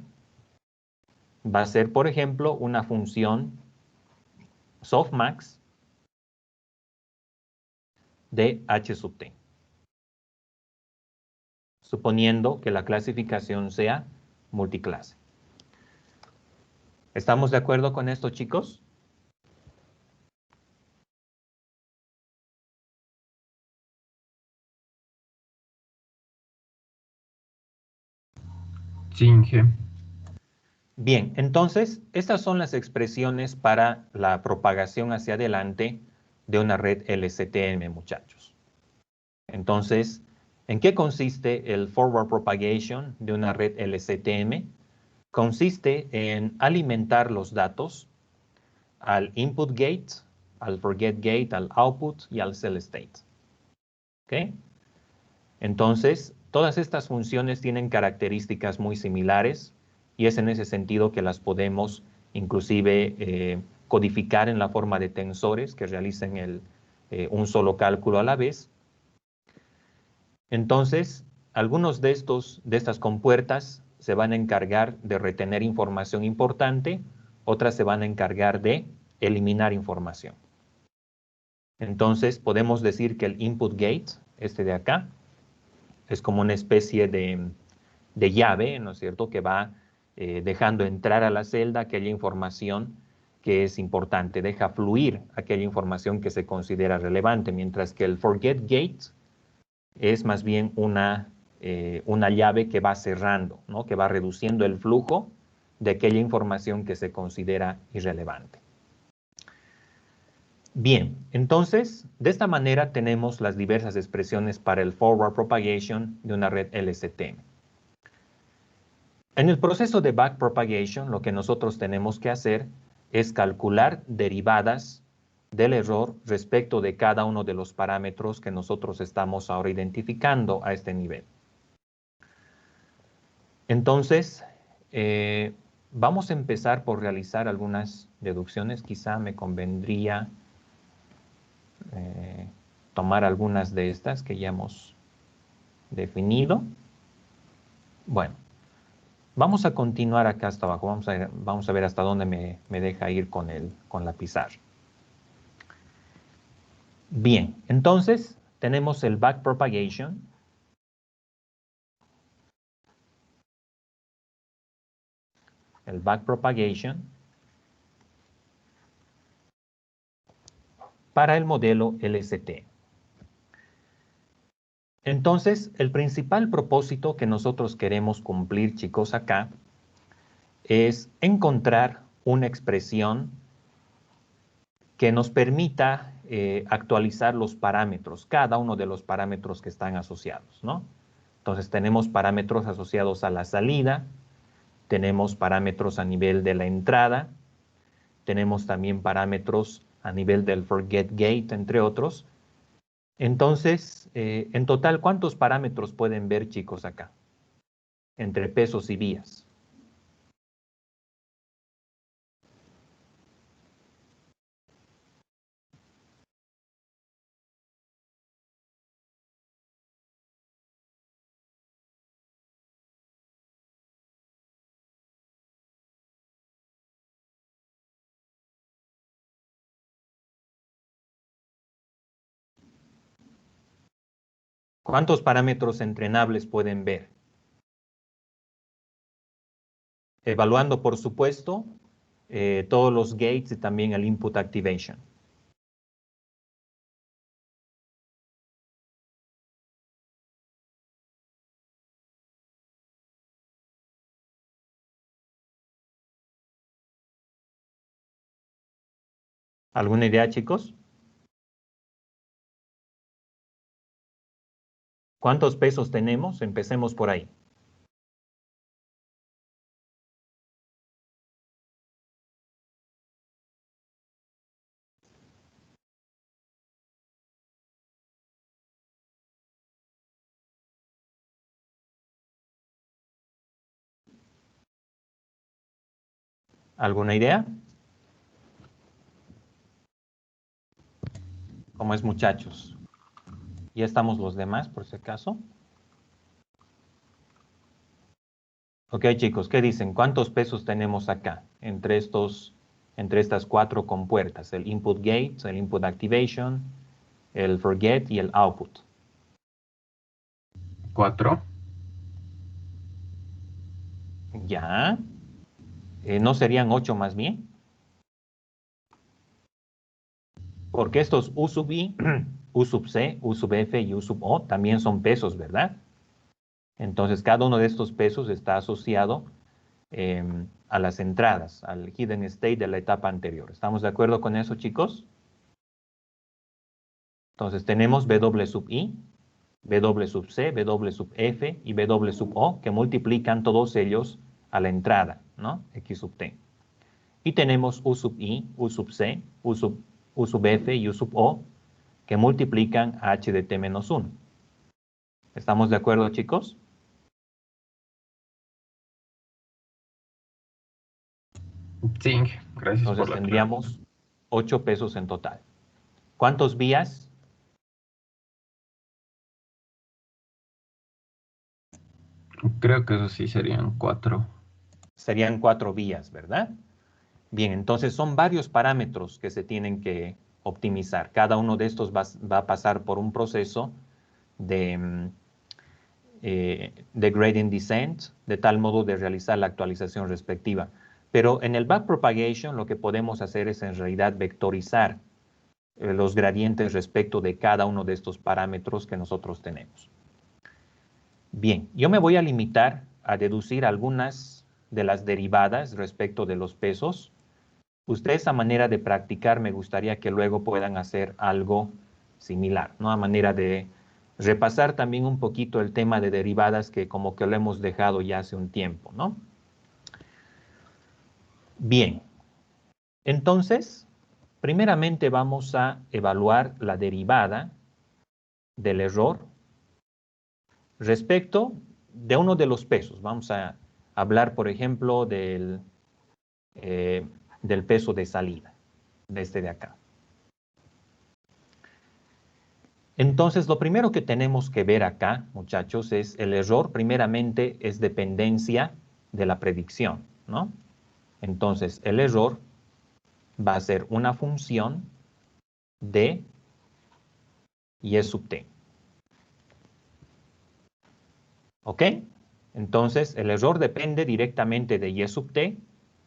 va a ser, por ejemplo, una función softmax de H sub T, suponiendo que la clasificación sea multiclase. ¿Estamos de acuerdo con esto, chicos? Sí, Inge. Bien, entonces, estas son las expresiones para la propagación hacia adelante de una red LSTM, muchachos. Entonces, ¿en qué consiste el forward propagation de una red LSTM? Consiste en alimentar los datos al input gate, al forget gate, al output y al cell state. ¿Ok? Entonces, Todas estas funciones tienen características muy similares y es en ese sentido que las podemos inclusive codificar en la forma de tensores que realicen un solo cálculo a la vez. Entonces, algunos de estas compuertas se van a encargar de retener información importante, otras se van a encargar de eliminar información. Entonces, podemos decir que el input gate, este de acá, es como una especie de llave, ¿no es cierto?, que va dejando entrar a la celda aquella información que es importante, deja fluir aquella información que se considera relevante, mientras que el forget gate es más bien una llave que va cerrando, ¿no?, que va reduciendo el flujo de aquella información que se considera irrelevante. Bien, entonces, de esta manera tenemos las diversas expresiones para el forward propagation de una red LSTM. En el proceso de backpropagation, lo que nosotros tenemos que hacer es calcular derivadas del error respecto de cada uno de los parámetros que nosotros estamos ahora identificando a este nivel. Entonces, vamos a empezar por realizar algunas deducciones. Quizá me convendría tomar algunas de estas que ya hemos definido. Bueno. Vamos a continuar acá hasta abajo. Vamos a ver hasta dónde me deja ir con la pizarra. Bien, entonces tenemos el backpropagation. El backpropagation para el modelo LST. Entonces, el principal propósito que nosotros queremos cumplir, chicos, acá, es encontrar una expresión que nos permita actualizar los parámetros, cada uno de los parámetros que están asociados, ¿no? Entonces tenemos parámetros asociados a la salida, tenemos parámetros a nivel de la entrada, tenemos también parámetros a nivel del forget gate, entre otros. Entonces, en total, ¿cuántos parámetros pueden ver, chicos, acá? Entre pesos y vías. ¿Cuántos parámetros entrenables pueden ver? Evaluando, por supuesto, todos los gates y también el input activation. ¿Alguna idea, chicos? ¿Cuántos pesos tenemos? Empecemos por ahí. ¿Alguna idea? ¿Cómo es, muchachos? ¿Ya estamos los demás, por si acaso? Ok, chicos, ¿qué dicen? ¿Cuántos pesos tenemos acá entre estas 4 compuertas? El input gate, el input activation, el forget y el output. 4. Ya. ¿No serían 8 más bien? Porque estos U sub I, U sub C, U sub F y U sub O también son pesos, ¿verdad? Entonces, cada uno de estos pesos está asociado a las entradas, al hidden state de la etapa anterior. ¿Estamos de acuerdo con eso, chicos? Entonces, tenemos W sub I, W sub C, W sub F y W sub O, que multiplican todos ellos a la entrada, ¿no? X sub T. Y tenemos U sub I, U sub C, U sub F y U sub O, que multiplican a H de T menos 1. ¿Estamos de acuerdo, chicos? Sí, Inge. Gracias por Entonces la aclaración. tendríamos 8 pesos en total. ¿Cuántos vías? Creo que eso sí serían 4. Serían 4 vías, ¿verdad? Bien, entonces son varios parámetros que se tienen que optimizar. Cada uno de estos va a pasar por un proceso de, de gradient descent, de tal modo de realizar la actualización respectiva. Pero en el backpropagation lo que podemos hacer es en realidad vectorizar los gradientes respecto de cada uno de estos parámetros que nosotros tenemos. Bien, yo me voy a limitar a deducir algunas de las derivadas respecto de los pesos. Ustedes a manera de practicar me gustaría que luego puedan hacer algo similar, ¿no? A manera de repasar también un poquito el tema de derivadas que como que lo hemos dejado ya hace un tiempo, ¿no? Bien, entonces, primeramente vamos a evaluar la derivada del error respecto de uno de los pesos. Vamos a hablar, por ejemplo, del peso de salida, de este de acá. Entonces, lo primero que tenemos que ver acá, muchachos, es el error, primeramente, es dependencia de la predicción, ¿no? Entonces, el error va a ser una función de y sub t. ¿Ok? Entonces, el error depende directamente de y sub t,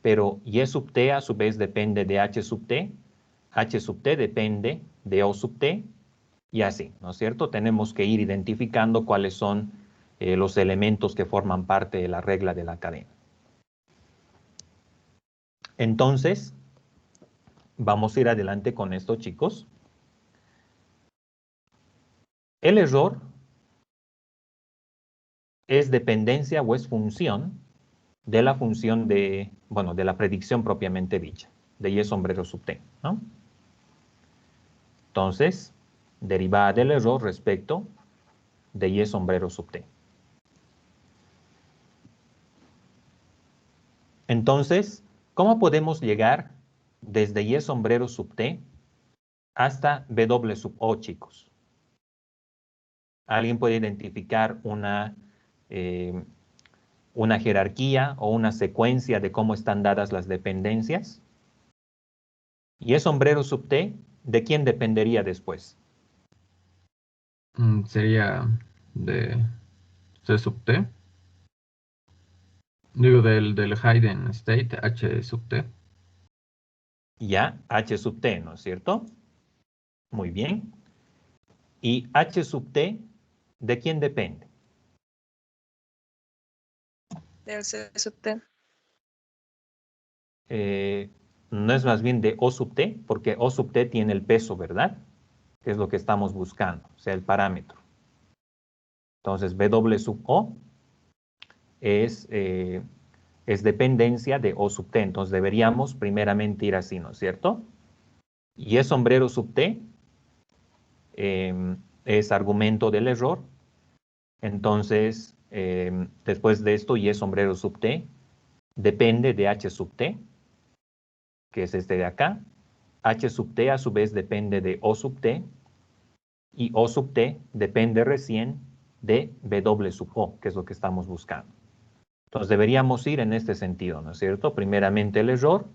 pero y sub t a su vez depende de h sub t depende de o sub t, y así, ¿no es cierto? Tenemos que ir identificando cuáles son los elementos que forman parte de la regla de la cadena. Entonces, vamos a ir adelante con esto, chicos. El error es dependencia o es función de la función de, bueno, de la predicción propiamente dicha, de y sombrero sub t, ¿no? Entonces, derivada del error respecto de y sombrero sub t. Entonces, ¿cómo podemos llegar desde y sombrero sub t hasta w sub o, chicos? ¿Alguien puede identificar una jerarquía o una secuencia de cómo están dadas las dependencias? Y sombrero sub t, ¿de quién dependería después? Sería de C sub T. Digo, del Hayden State, H sub T. Ya, h sub t, ¿no es cierto? Muy bien. ¿Y h sub t, de quién depende? Del C sub T. No es más bien de o sub t, porque o sub t tiene el peso, ¿verdad? Que es lo que estamos buscando, o sea, el parámetro. Entonces, w sub o es dependencia de o sub t. Entonces, deberíamos primeramente ir así, ¿no es cierto? Y sombrero sub t es argumento del error. Entonces, después de esto, y sombrero sub t depende de h sub t, que es este de acá. H sub t a su vez depende de o sub t, y o sub t depende recién de w sub o, que es lo que estamos buscando. Entonces deberíamos ir en este sentido, ¿no es cierto? Primeramente el error,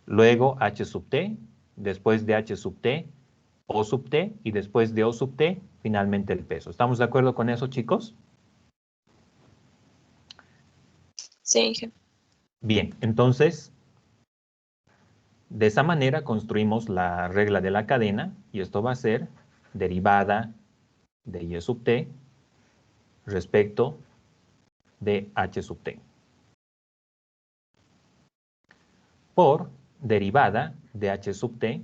luego h sub t, después de h sub t, o sub t, y después de o sub t, finalmente el peso. ¿Estamos de acuerdo con eso, chicos? Sí, Inge. Bien, entonces, de esa manera construimos la regla de la cadena, y esto va a ser derivada de y sub t respecto de h sub t por derivada de h sub t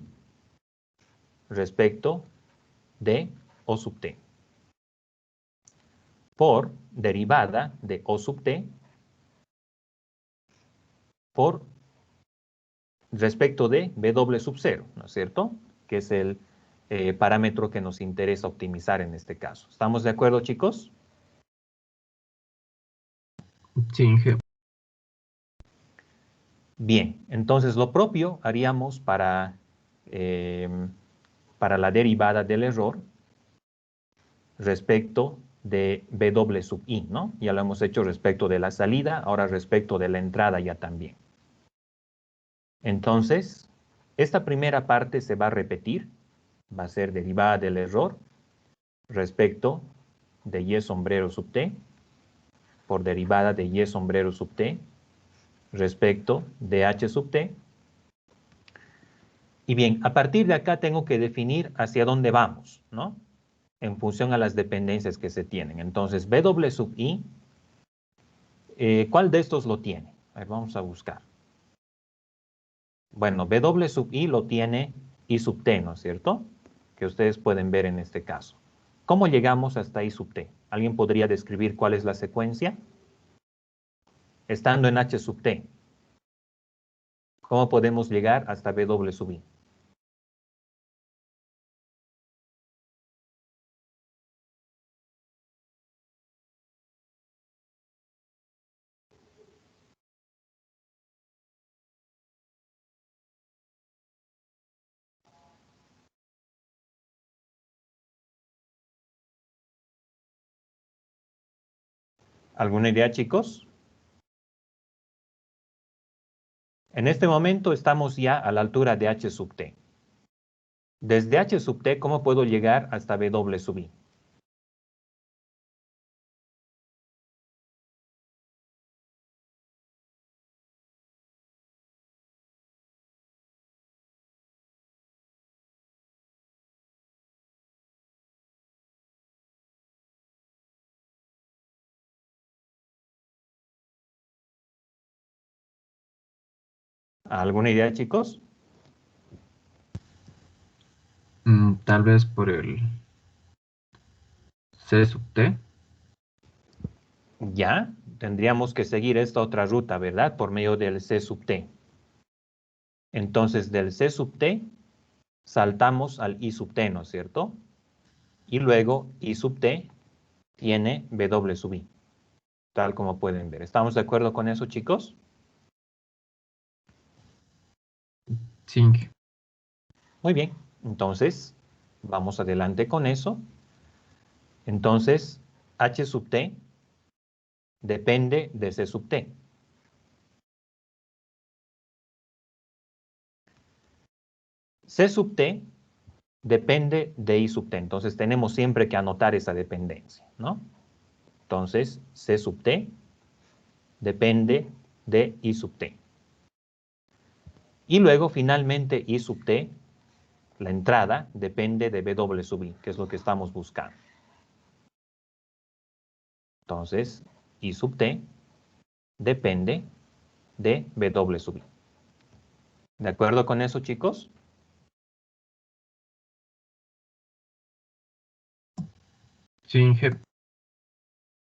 respecto de o sub t por derivada de o sub t por respecto de w sub 0, ¿no es cierto? Que es el parámetro que nos interesa optimizar en este caso. ¿Estamos de acuerdo, chicos? Sí, Inge. Bien, entonces lo propio haríamos para la derivada del error respecto de W sub I, ¿no? Ya lo hemos hecho respecto de la salida, ahora respecto de la entrada ya también. Entonces, esta primera parte se va a repetir, va a ser derivada del error respecto de Y sombrero sub T por derivada de Y sombrero sub T respecto de H sub T. Y bien, a partir de acá tengo que definir hacia dónde vamos, ¿no? En función a las dependencias que se tienen. Entonces, W sub I, ¿cuál de estos lo tiene? A ver, vamos a buscar. Bueno, W sub I lo tiene I sub T, ¿no es cierto? Que ustedes pueden ver en este caso. ¿Cómo llegamos hasta I sub T? ¿Alguien podría describir cuál es la secuencia? Estando en H sub T, ¿cómo podemos llegar hasta W sub I? ¿Alguna idea, chicos? En este momento estamos ya a la altura de H sub T. Desde H sub T, ¿cómo puedo llegar hasta W sub I? ¿Alguna idea, chicos? Tal vez por el C sub T. Ya, tendríamos que seguir esta otra ruta, ¿verdad? Por medio del C sub T. Entonces, del C sub T, saltamos al I sub T, ¿no es cierto? Y luego I sub T tiene W sub I, tal como pueden ver. ¿Estamos de acuerdo con eso, chicos? Sí, Inge. Muy bien, entonces, vamos adelante con eso. Entonces, H sub T depende de C sub T. C sub T depende de I sub T. Entonces, tenemos siempre que anotar esa dependencia, ¿no? Entonces, C sub T depende de I sub T. Y luego, finalmente, I sub T, la entrada, depende de W sub I, que es lo que estamos buscando. Entonces, I sub T depende de W sub I. ¿De acuerdo con eso, chicos? Sí, Inge.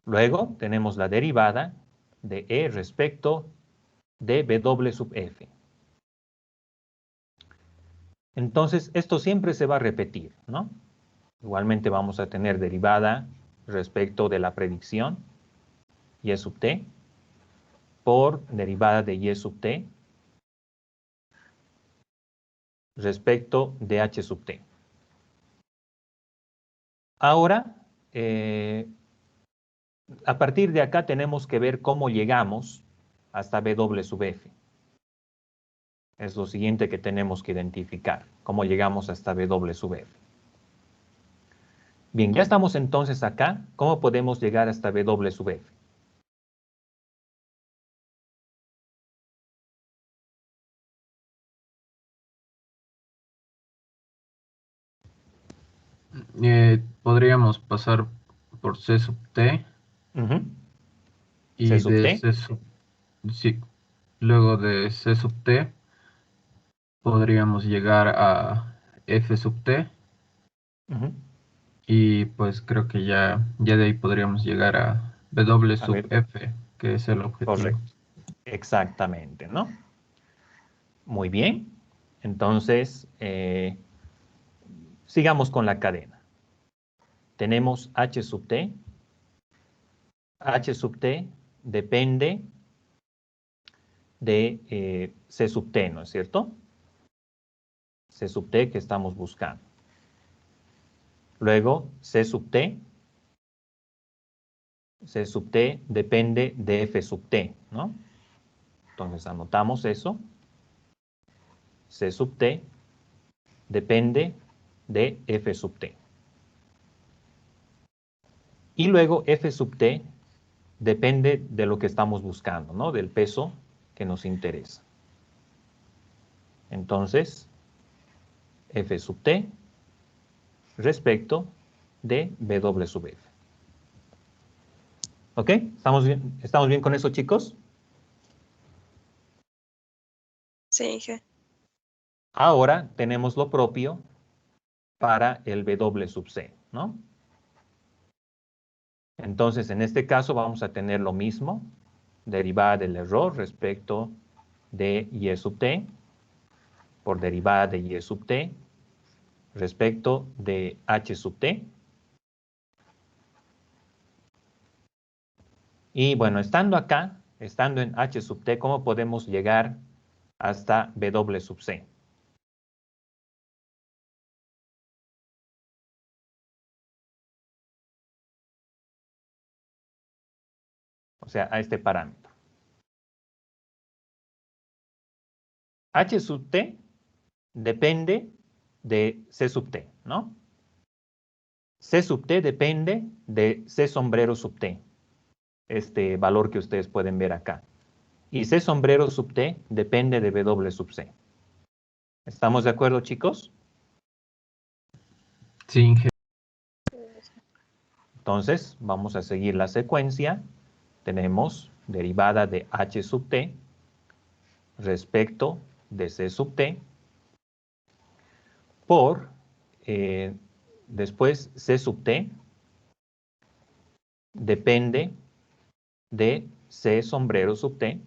Luego tenemos la derivada de E respecto de W sub F. Entonces, esto siempre se va a repetir, ¿no? Igualmente vamos a tener derivada respecto de la predicción Y sub T por derivada de Y sub T respecto de H sub T. Ahora, a partir de acá tenemos que ver cómo llegamos hasta W sub F. Es lo siguiente que tenemos que identificar, cómo llegamos hasta W sub F. Bien, ya estamos entonces acá. ¿Cómo podemos llegar hasta W sub F? Podríamos pasar por C sub T C y sub de T. C sub... Sí, luego de C sub T podríamos llegar a F sub T y pues creo que ya de ahí podríamos llegar a W A sub ver, F, que es el objetivo. correcto. Exactamente, ¿no? Muy bien. Entonces, Sigamos con la cadena. Tenemos H sub T. H sub T depende de C sub T, ¿no es cierto? C sub T que estamos buscando. Luego, C sub T. C sub T depende de F sub T, ¿no? Entonces, anotamos eso. C sub T depende de F sub T. Y luego F sub T depende de lo que estamos buscando, ¿no? Del peso que nos interesa. Entonces, F sub T respecto de W sub F. ¿Ok? ¿Estamos bien con eso, chicos? Sí, Inge. Ahora tenemos lo propio para el W sub C, ¿no? Entonces, en este caso vamos a tener lo mismo, derivada del error respecto de Y sub T por derivada de Y sub T respecto de H sub T. Y bueno, estando acá, estando en H sub T, ¿cómo podemos llegar hasta W sub C? O sea, a este parámetro. H sub T depende de C sub T, ¿no? C sub T depende de C sombrero sub T, este valor que ustedes pueden ver acá. Y C sombrero sub T depende de W sub C. ¿Estamos de acuerdo, chicos? Sí, Inge. Entonces, vamos a seguir la secuencia. Tenemos derivada de H sub T respecto de C sub T por después C sub T depende de C sombrero sub T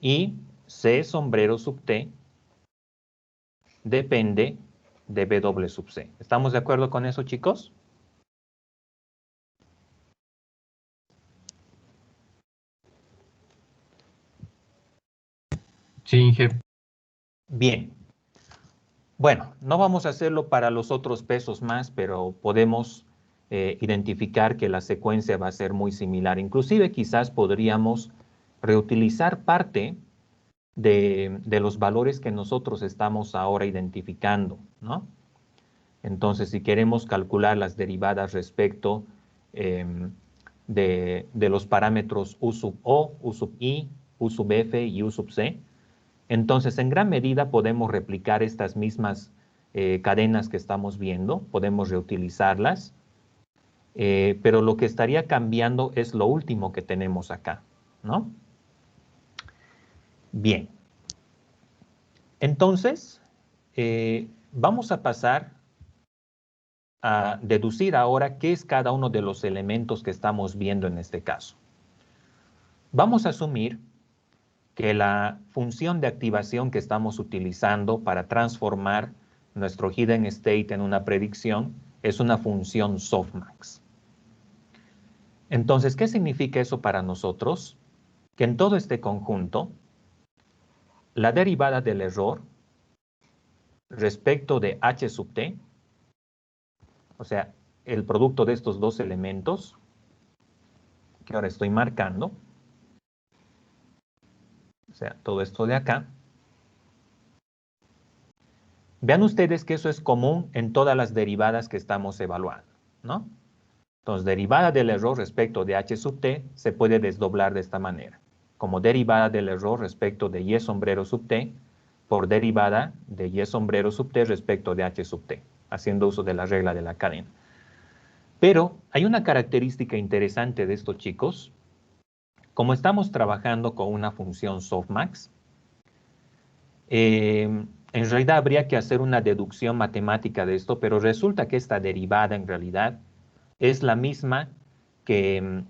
y C sombrero sub T depende de W sub C. ¿Estamos de acuerdo con eso, chicos? Sí, Inge. Bien. Bueno, no vamos a hacerlo para los otros pesos más, pero podemos identificar que la secuencia va a ser muy similar. Inclusive quizás podríamos reutilizar parte de los valores que nosotros estamos ahora identificando, ¿no? Entonces, si queremos calcular las derivadas respecto de los parámetros U sub O, U sub I, U sub F y U sub C, entonces en gran medida podemos replicar estas mismas cadenas que estamos viendo, podemos reutilizarlas, pero lo que estaría cambiando es lo último que tenemos acá, ¿no? Bien. Entonces, vamos a pasar a deducir ahora qué es cada uno de los elementos que estamos viendo en este caso. Vamos a asumir que la función de activación que estamos utilizando para transformar nuestro hidden state en una predicción es una función softmax. Entonces, ¿qué significa eso para nosotros? Que en todo este conjunto, la derivada del error respecto de h sub t, o sea, el producto de estos dos elementos, que ahora estoy marcando, o sea, todo esto de acá. Vean ustedes que eso es común en todas las derivadas que estamos evaluando, ¿no? Entonces, derivada del error respecto de h sub t se puede desdoblar de esta manera, como derivada del error respecto de y sombrero sub t por derivada de y sombrero sub t respecto de h sub t, haciendo uso de la regla de la cadena. Pero hay una característica interesante de estos chicos. Como estamos trabajando con una función softmax, en realidad habría que hacer una deducción matemática de esto, pero resulta que esta derivada en realidad es la misma que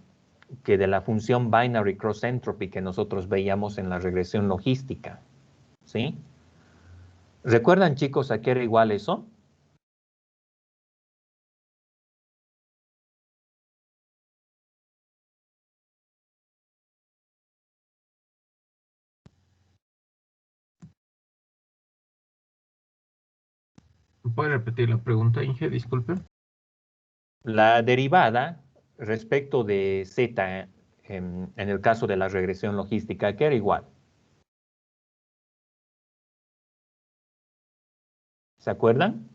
de la función binary cross entropy que nosotros veíamos en la regresión logística, ¿sí? ¿Recuerdan, chicos, a qué era igual eso? ¿Puede repetir la pregunta, Inge? Disculpe. La derivada respecto de z en el caso de la regresión logística, que era igual. ¿Se acuerdan?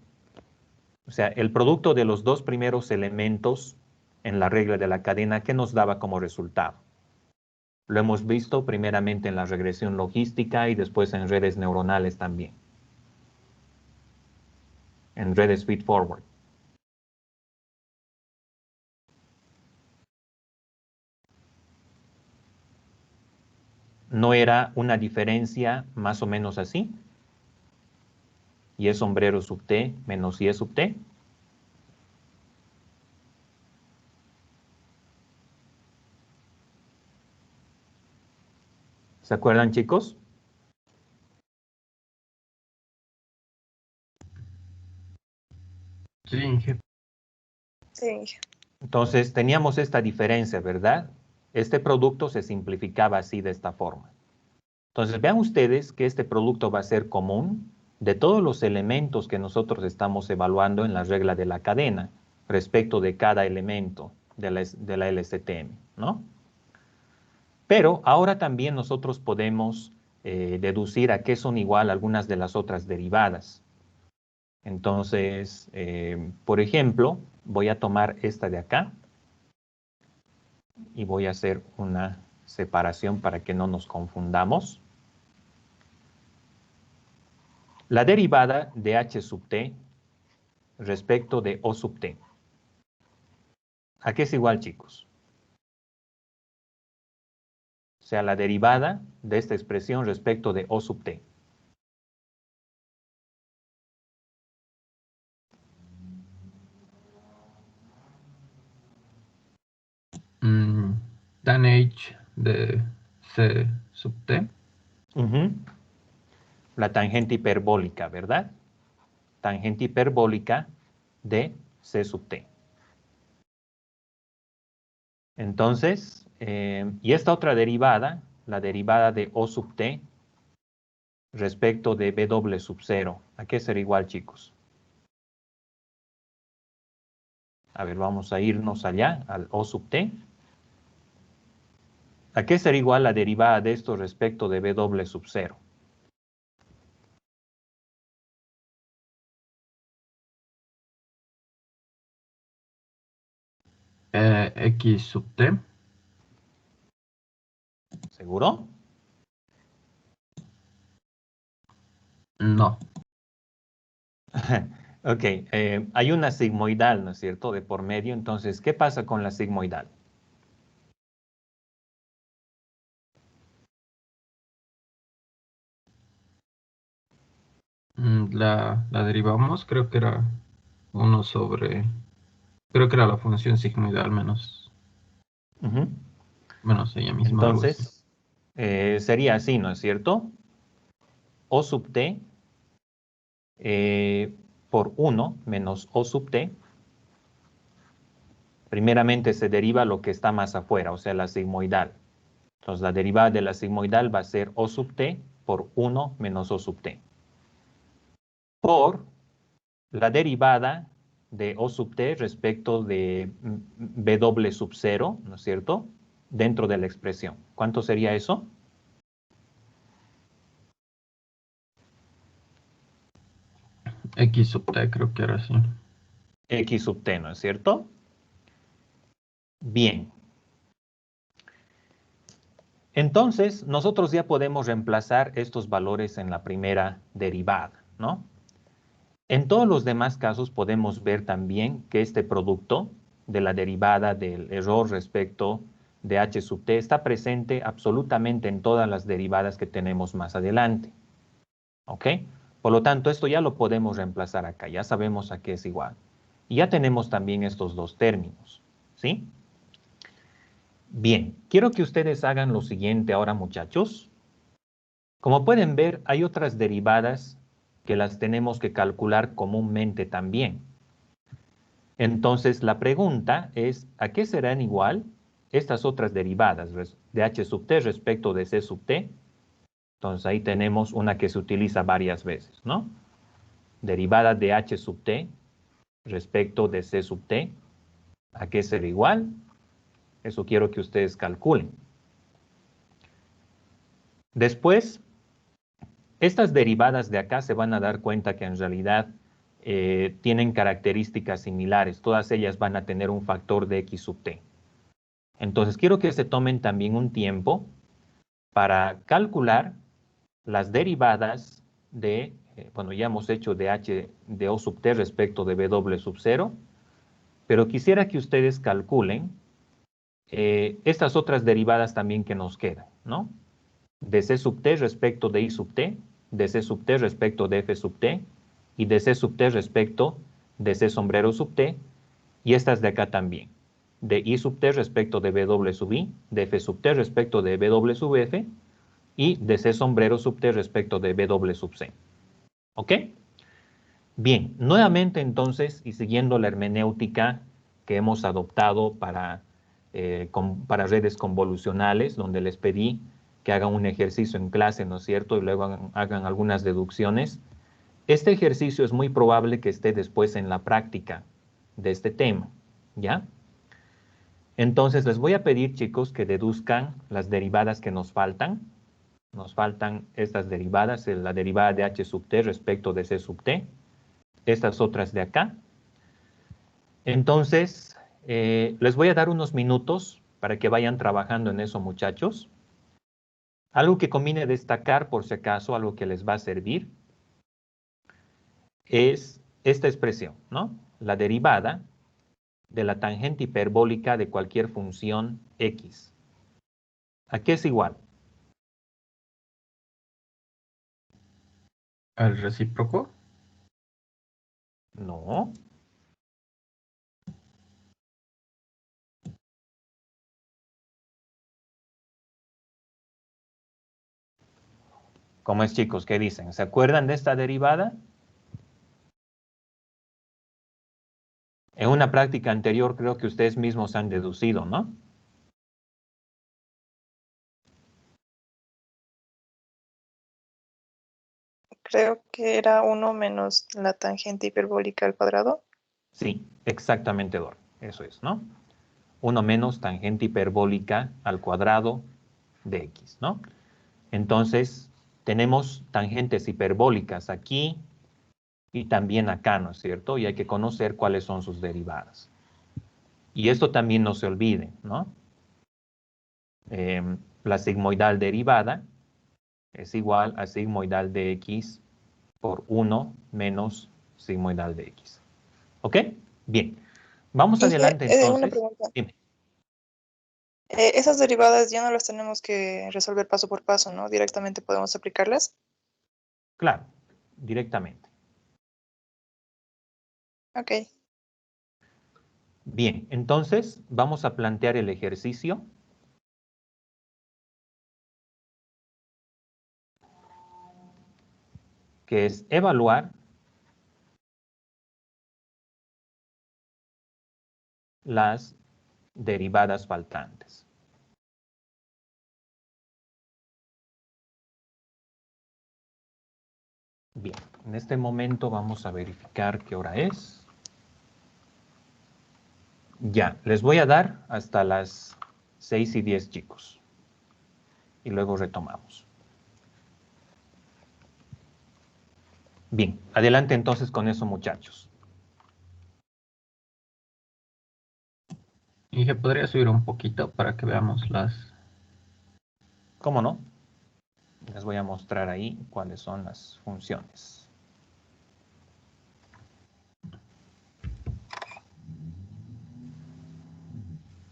O sea, el producto de los dos primeros elementos en la regla de la cadena, ¿qué nos daba como resultado? Lo hemos visto primeramente en la regresión logística y después en redes neuronales también. En redes feedforward. ¿No era una diferencia más o menos así? Y es sombrero sub t menos y sub t. ¿Se acuerdan, chicos? Sí, Inge. Sí, Inge. Entonces teníamos esta diferencia, ¿verdad? Este producto se simplificaba así de esta forma. Entonces vean ustedes que este producto va a ser común de todos los elementos que nosotros estamos evaluando en la regla de la cadena respecto de cada elemento de la LSTM, ¿no? Pero ahora también nosotros podemos deducir a qué son igual algunas de las otras derivadas. Entonces, por ejemplo, voy a tomar esta de acá y voy a hacer una separación para que no nos confundamos. La derivada de h sub t respecto de o sub t. ¿A qué es igual, chicos? O sea, la derivada de esta expresión respecto de o sub t. Tan h de c sub t. Ujú. La tangente hiperbólica, ¿verdad? Tangente hiperbólica de c sub t. Entonces, y esta otra derivada, la derivada de o sub t respecto de w sub 0. ¿A qué será igual, chicos? A ver, vamos a irnos allá, al o sub t. ¿A qué será igual la derivada de esto respecto de w sub 0? X sub t. ¿Seguro? No. Ok, hay una sigmoidal, ¿no es cierto?, de por medio. Entonces, ¿qué pasa con la sigmoidal? La derivamos, creo que era 1 sobre... Creo que era la función sigmoidal Ujú. menos ella misma, algo así. Entonces, sería así, ¿no es cierto? O sub t por 1 menos o sub t. Primeramente se deriva lo que está más afuera, o sea, la sigmoidal. Entonces, la derivada de la sigmoidal va a ser o sub t por 1 menos o sub t. Por la derivada de o sub t respecto de w sub 0, ¿no es cierto?, dentro de la expresión. ¿Cuánto sería eso? X sub t creo que era así. X sub t, ¿no es cierto? Bien. Entonces, nosotros ya podemos reemplazar estos valores en la primera derivada, ¿no? En todos los demás casos podemos ver también que este producto de la derivada del error respecto de h sub t está presente absolutamente en todas las derivadas que tenemos más adelante. ¿Ok? Por lo tanto, esto ya lo podemos reemplazar acá. Ya sabemos a qué es igual. Y ya tenemos también estos dos términos. ¿Sí? Bien, quiero que ustedes hagan lo siguiente ahora, muchachos. Como pueden ver, hay otras derivadas que las tenemos que calcular comúnmente también. Entonces, la pregunta es, ¿a qué serán igual estas otras derivadas de h sub t respecto de c sub t? Entonces, ahí tenemos una que se utiliza varias veces, ¿no? Derivada de h sub t respecto de c sub t. ¿A qué será igual? Eso quiero que ustedes calculen. Después, estas derivadas de acá se van a dar cuenta que en realidad tienen características similares. Todas ellas van a tener un factor de x sub t. Entonces, quiero que se tomen también un tiempo para calcular las derivadas de, bueno, ya hemos hecho de h de o sub t respecto de w sub 0, pero quisiera que ustedes calculen estas otras derivadas también que nos quedan, ¿no? De c sub t respecto de i sub t, de c sub t respecto de f sub t, y de c sub t respecto de c sombrero sub t, y estas de acá también, de i sub t respecto de w sub i, de f sub t respecto de w sub f, y de c sombrero sub t respecto de w sub c. ¿Ok? Bien, nuevamente entonces, y siguiendo la hermenéutica que hemos adoptado para redes convolucionales, donde les pedí que hagan un ejercicio en clase, ¿no es cierto? Y luego hagan algunas deducciones. Este ejercicio es muy probable que esté después en la práctica de este tema, ¿ya? Entonces les voy a pedir, chicos, que deduzcan las derivadas que nos faltan. Nos faltan estas derivadas, la derivada de h sub t respecto de c sub t, estas otras de acá. Entonces, les voy a dar unos minutos para que vayan trabajando en eso, muchachos. Algo que conviene destacar, por si acaso, algo que les va a servir, es esta expresión, ¿no? La derivada de la tangente hiperbólica de cualquier función x. ¿A qué es igual? ¿Al recíproco? No. ¿Cómo es, chicos? ¿Qué dicen? ¿Se acuerdan de esta derivada? En una práctica anterior creo que ustedes mismos han deducido, ¿no? Creo que era 1 menos la tangente hiperbólica al cuadrado. Sí, exactamente, Dor. Eso es, ¿no? 1 menos tangente hiperbólica al cuadrado de x, ¿no? Entonces, tenemos tangentes hiperbólicas aquí y también acá, ¿no es cierto? Y hay que conocer cuáles son sus derivadas. Y esto también no se olvide, ¿no? La sigmoidal derivada es igual a sigmoidal de x por 1 menos sigmoidal de x. ¿Ok? Bien. Vamos Inge, adelante una entonces. pregunta. Dime. Esas derivadas ya no las tenemos que resolver paso por paso, ¿no? Directamente podemos aplicarlas. Claro, directamente. Ok. Bien, entonces vamos a plantear el ejercicio. Que es evaluar las derivadas faltantes. Bien, en este momento vamos a verificar qué hora es. Ya, les voy a dar hasta las 6:10, chicos. Y luego retomamos. Bien, adelante entonces con eso, muchachos. Inge, ¿podría subir un poquito para que veamos las... ¿Cómo no? Les voy a mostrar ahí cuáles son las funciones.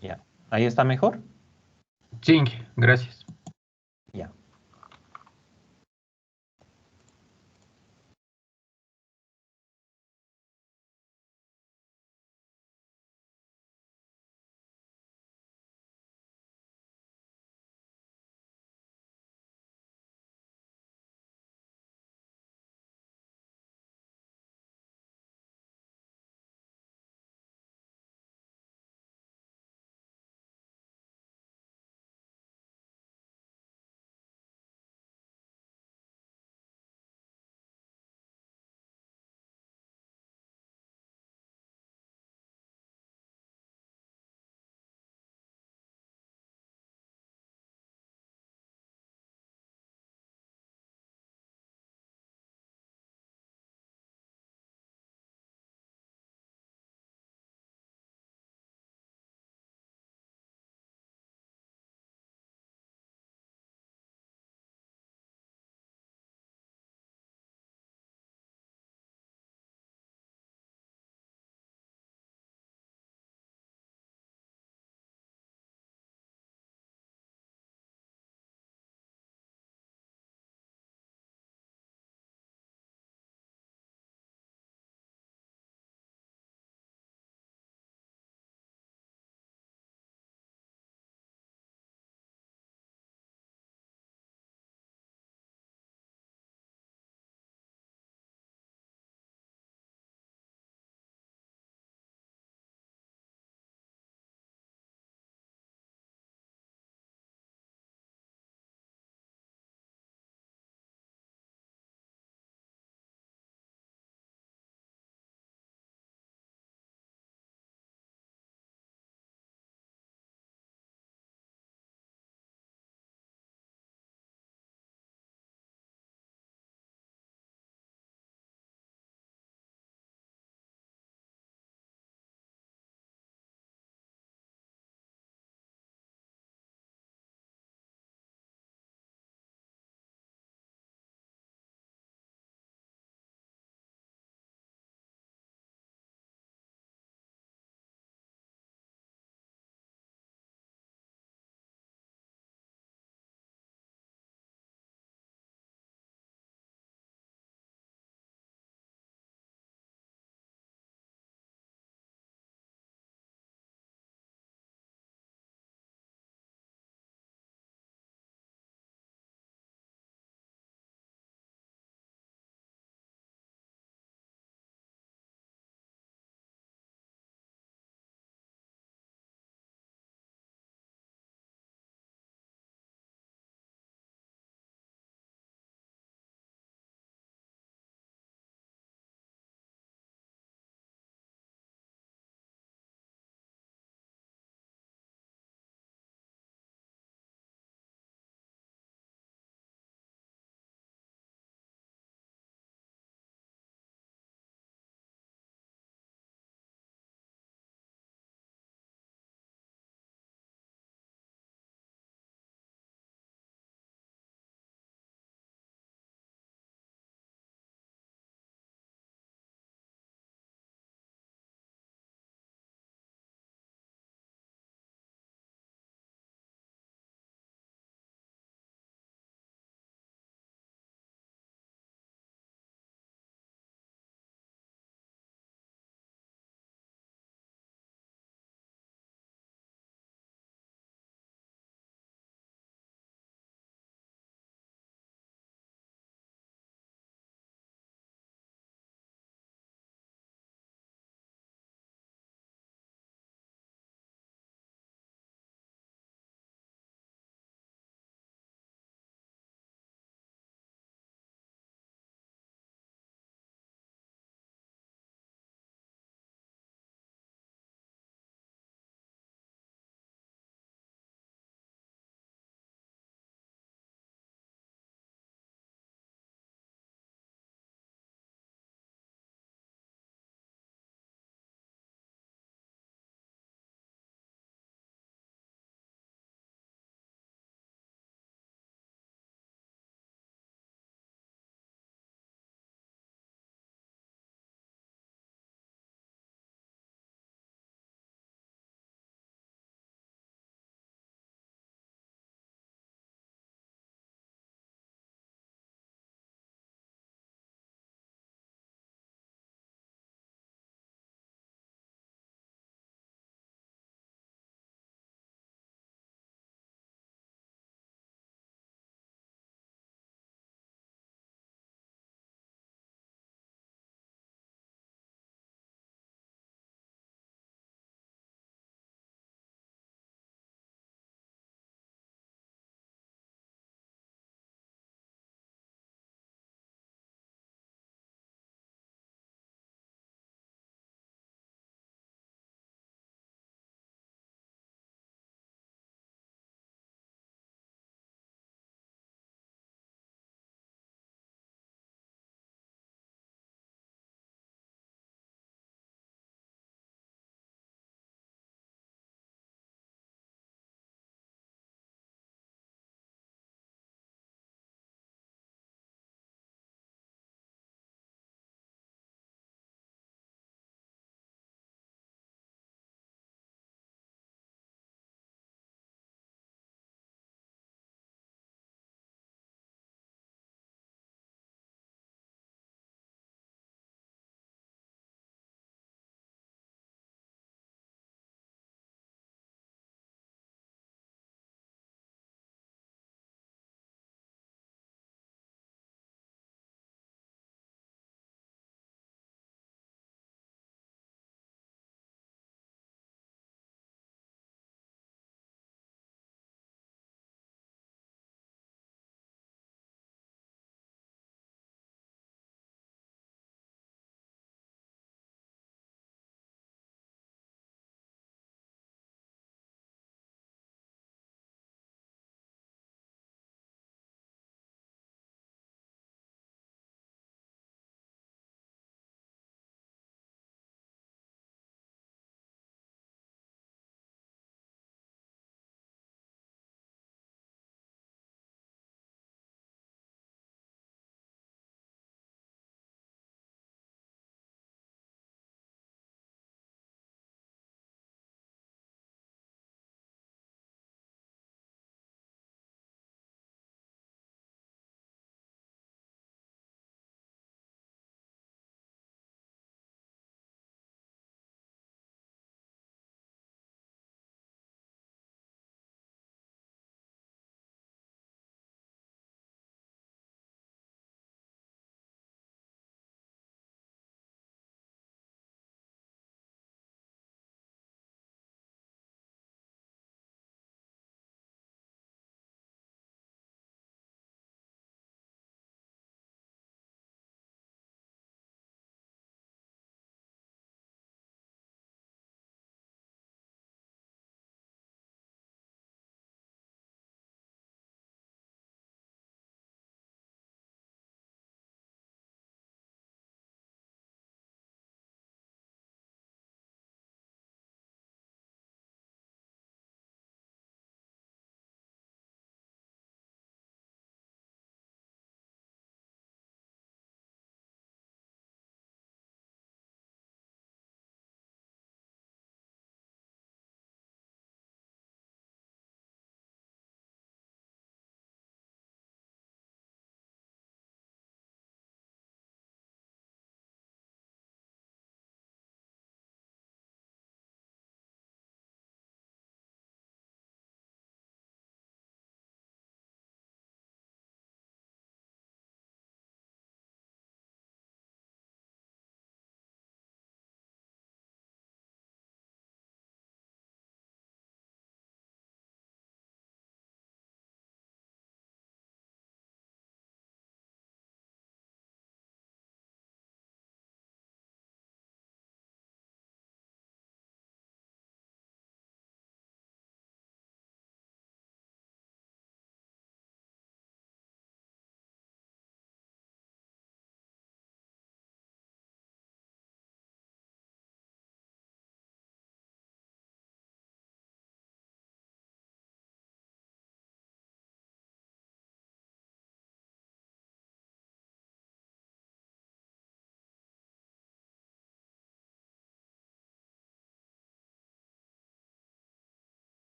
Ya, ¿ahí está mejor? Sí, Inge, gracias. Ya.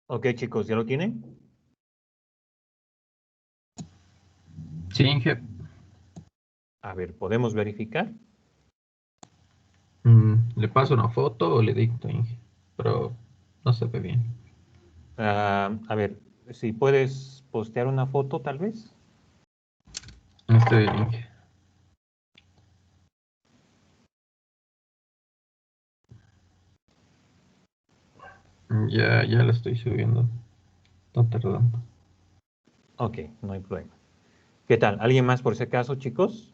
Ok, chicos, ¿ya lo tienen? Sí, Inge. A ver, ¿podemos verificar? ¿Le paso una foto o le dicto, Inge? Pero no se ve bien. A ver, si puedes postear una foto, tal vez. Este es el Inge. Ya la estoy subiendo. Está tardando. Ok, no hay problema. ¿Qué tal? ¿Alguien más por si acaso, chicos?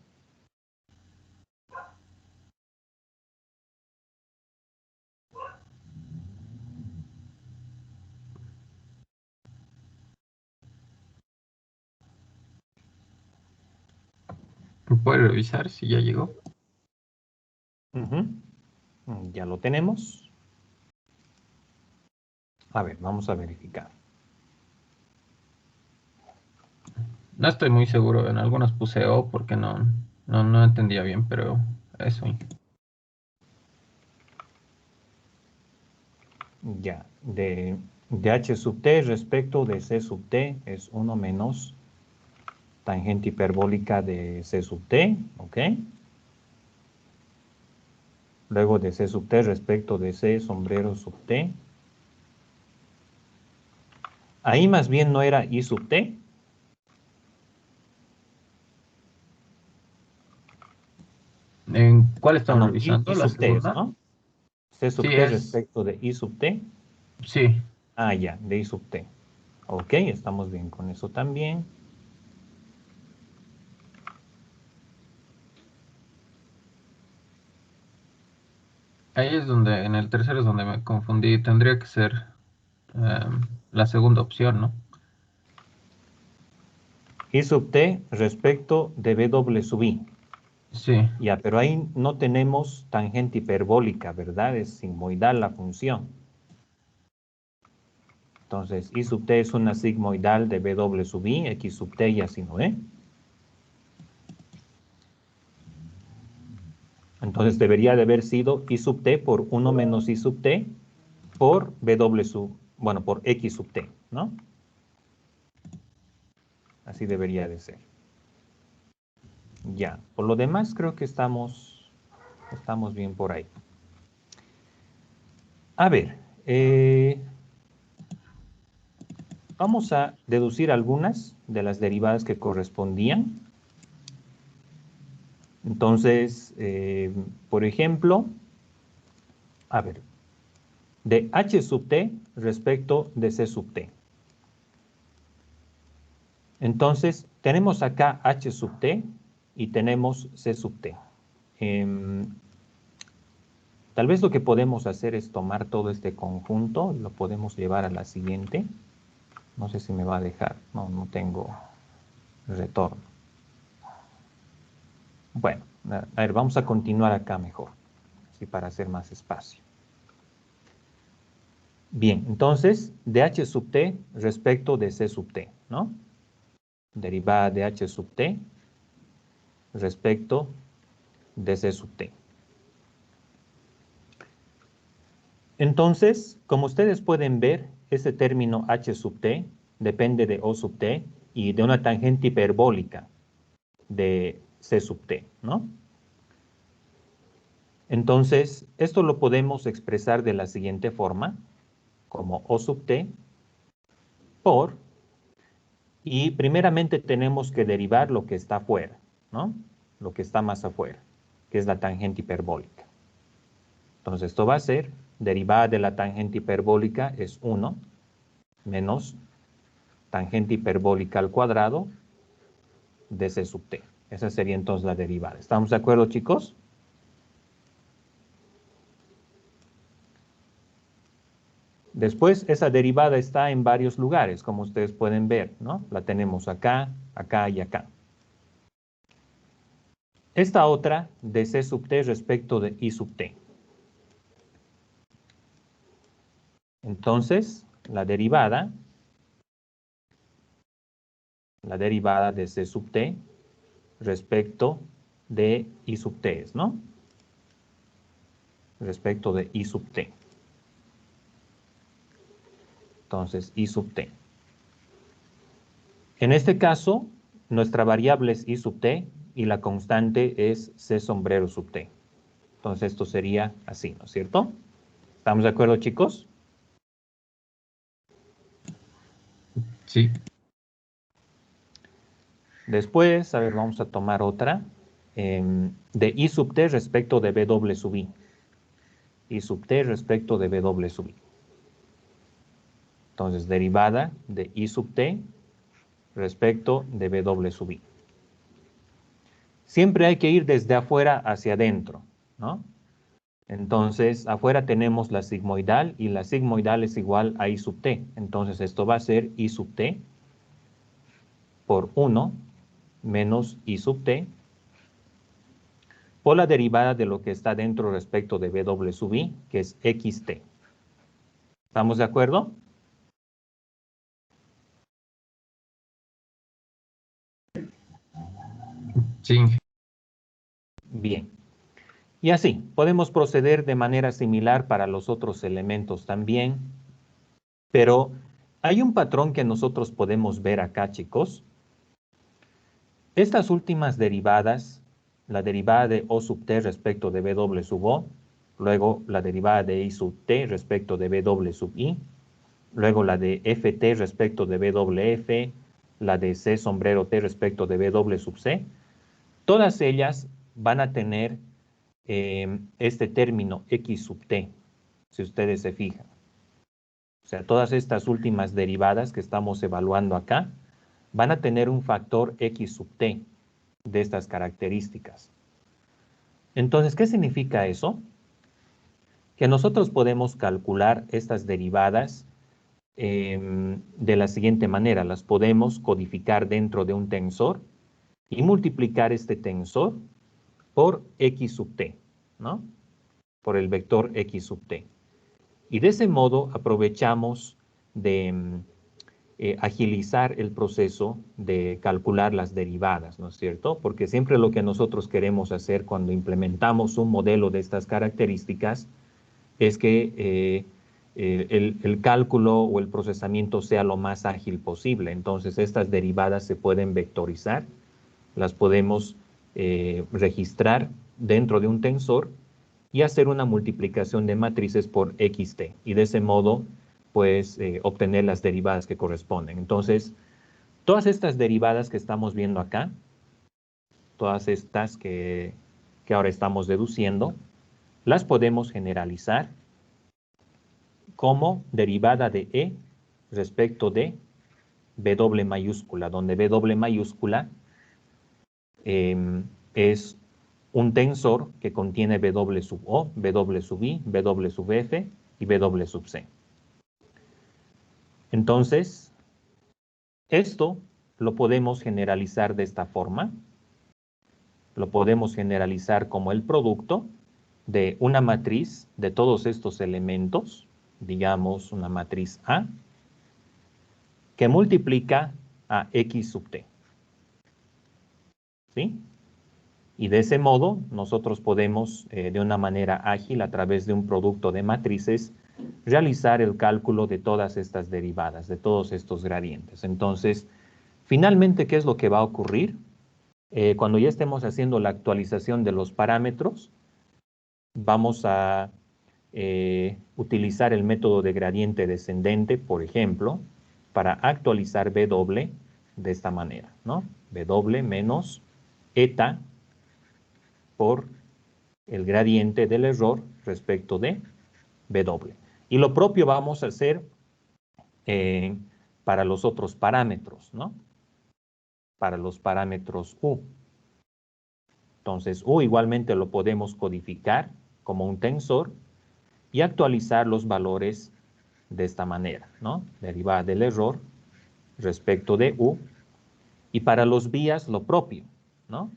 ¿Puede revisar si ya llegó? Ujú. Ya lo tenemos. A ver, vamos a verificar. No estoy muy seguro. En algunas puse O porque no entendía bien, pero eso, Inge. Ya, de h sub t respecto de c sub t es 1 menos tangente hiperbólica de c sub t, ¿ok? Luego de c sub t respecto de c sombrero sub t. Ahí más bien no era i sub t. ¿En cuál Ah, estamos no, i revisando? ¿La sub t es, segunda? ¿no? C Sí, sub t es. respecto de i sub t. Sí. Ah, ya, de i sub t. Ok, estamos bien con eso también. Ahí es donde, en el tercero es donde me confundí. Tendría que ser la segunda opción, ¿no? I sub t respecto de w sub i. Sí. Ya, pero ahí no tenemos tangente hiperbólica, ¿verdad? Es sigmoidal la función. Entonces, I sub t es una sigmoidal de W sub I, X sub t y así, ¿no? Entonces, debería de haber sido I sub t por 1 menos I sub t por W sub, bueno, por X sub t, ¿no? Así debería de ser. Ya, por lo demás creo que estamos bien por ahí. A ver, vamos a deducir algunas de las derivadas que correspondían. Entonces, por ejemplo, a ver, de h sub t respecto de c sub t. Entonces, tenemos acá h sub t y tenemos c sub t. Tal vez lo que podemos hacer es tomar todo este conjunto, lo podemos llevar a la siguiente. No sé si me va a dejar, no tengo retorno. Bueno, a ver, vamos a continuar acá mejor, así para hacer más espacio. Bien, entonces, de h sub t respecto de c sub t, ¿no? Derivada de h sub t respecto de c sub t. Entonces, como ustedes pueden ver, ese término h sub t depende de o sub t y de una tangente hiperbólica de c sub t, ¿no? Entonces, esto lo podemos expresar de la siguiente forma, como o sub t por, y primeramente tenemos que derivar lo que está afuera, ¿no? Lo que está más afuera, que es la tangente hiperbólica. Entonces, esto va a ser, derivada de la tangente hiperbólica es 1 menos tangente hiperbólica al cuadrado de c sub t. Esa sería entonces la derivada. ¿Estamos de acuerdo, chicos? Después, esa derivada está en varios lugares, como ustedes pueden ver, ¿no? La tenemos acá, acá y acá. Esta otra de c sub t respecto de i sub t. Entonces, la derivada de c sub t respecto de i sub t, ¿no? Respecto de i sub t. Entonces, I sub t. En este caso, nuestra variable es I sub t y la constante es C sombrero sub t. Entonces, esto sería así, ¿no es cierto? ¿Estamos de acuerdo, chicos? Sí. Después, a ver, vamos a tomar otra. De I sub t respecto de W sub I. I sub t respecto de W sub I. Entonces, derivada de I sub t respecto de W sub I. Siempre hay que ir desde afuera hacia adentro, ¿no? Entonces, afuera tenemos la sigmoidal y la sigmoidal es igual a I sub t. Entonces, esto va a ser I sub t por 1 menos I sub t por la derivada de lo que está dentro respecto de W sub I, que es xt. ¿Estamos de acuerdo? Sí. Bien. Y así, podemos proceder de manera similar para los otros elementos también, pero hay un patrón que nosotros podemos ver acá, chicos. Estas últimas derivadas, la derivada de O sub t respecto de W sub O, luego la derivada de I sub t respecto de W sub I, luego la de ft respecto de WF, la de C sombrero t respecto de W sub C, todas ellas van a tener este término X sub t, si ustedes se fijan. O sea, todas estas últimas derivadas que estamos evaluando acá van a tener un factor X sub t de estas características. Entonces, ¿qué significa eso? Que nosotros podemos calcular estas derivadas de la siguiente manera. Las podemos codificar dentro de un tensor y multiplicar este tensor por X sub t, ¿no? Por el vector X sub t. Y de ese modo aprovechamos de agilizar el proceso de calcular las derivadas, ¿no es cierto? Porque siempre lo que nosotros queremos hacer cuando implementamos un modelo de estas características es que el cálculo o el procesamiento sea lo más ágil posible. Entonces, estas derivadas se pueden vectorizar, las podemos registrar dentro de un tensor y hacer una multiplicación de matrices por xt. Y de ese modo, pues, obtener las derivadas que corresponden. Entonces, todas estas derivadas que estamos viendo acá, todas estas que ahora estamos deduciendo, las podemos generalizar como derivada de E respecto de W mayúscula, donde W mayúscula es un tensor que contiene W sub O, W sub I, W sub F y W sub C. Entonces, esto lo podemos generalizar de esta forma. Lo podemos generalizar como el producto de una matriz de todos estos elementos, digamos una matriz A, que multiplica a X sub T. ¿Sí? Y de ese modo nosotros podemos, de una manera ágil, a través de un producto de matrices, realizar el cálculo de todas estas derivadas, de todos estos gradientes. Entonces, finalmente, ¿qué es lo que va a ocurrir? Cuando ya estemos haciendo la actualización de los parámetros, vamos a utilizar el método de gradiente descendente, por ejemplo, para actualizar W de esta manera, ¿no? W menos eta por el gradiente del error respecto de W. Y lo propio vamos a hacer para los otros parámetros, ¿no? Para los parámetros U. Entonces, U igualmente lo podemos codificar como un tensor y actualizar los valores de esta manera, ¿no? Derivada del error respecto de U. Y para los vías lo propio, ¿no?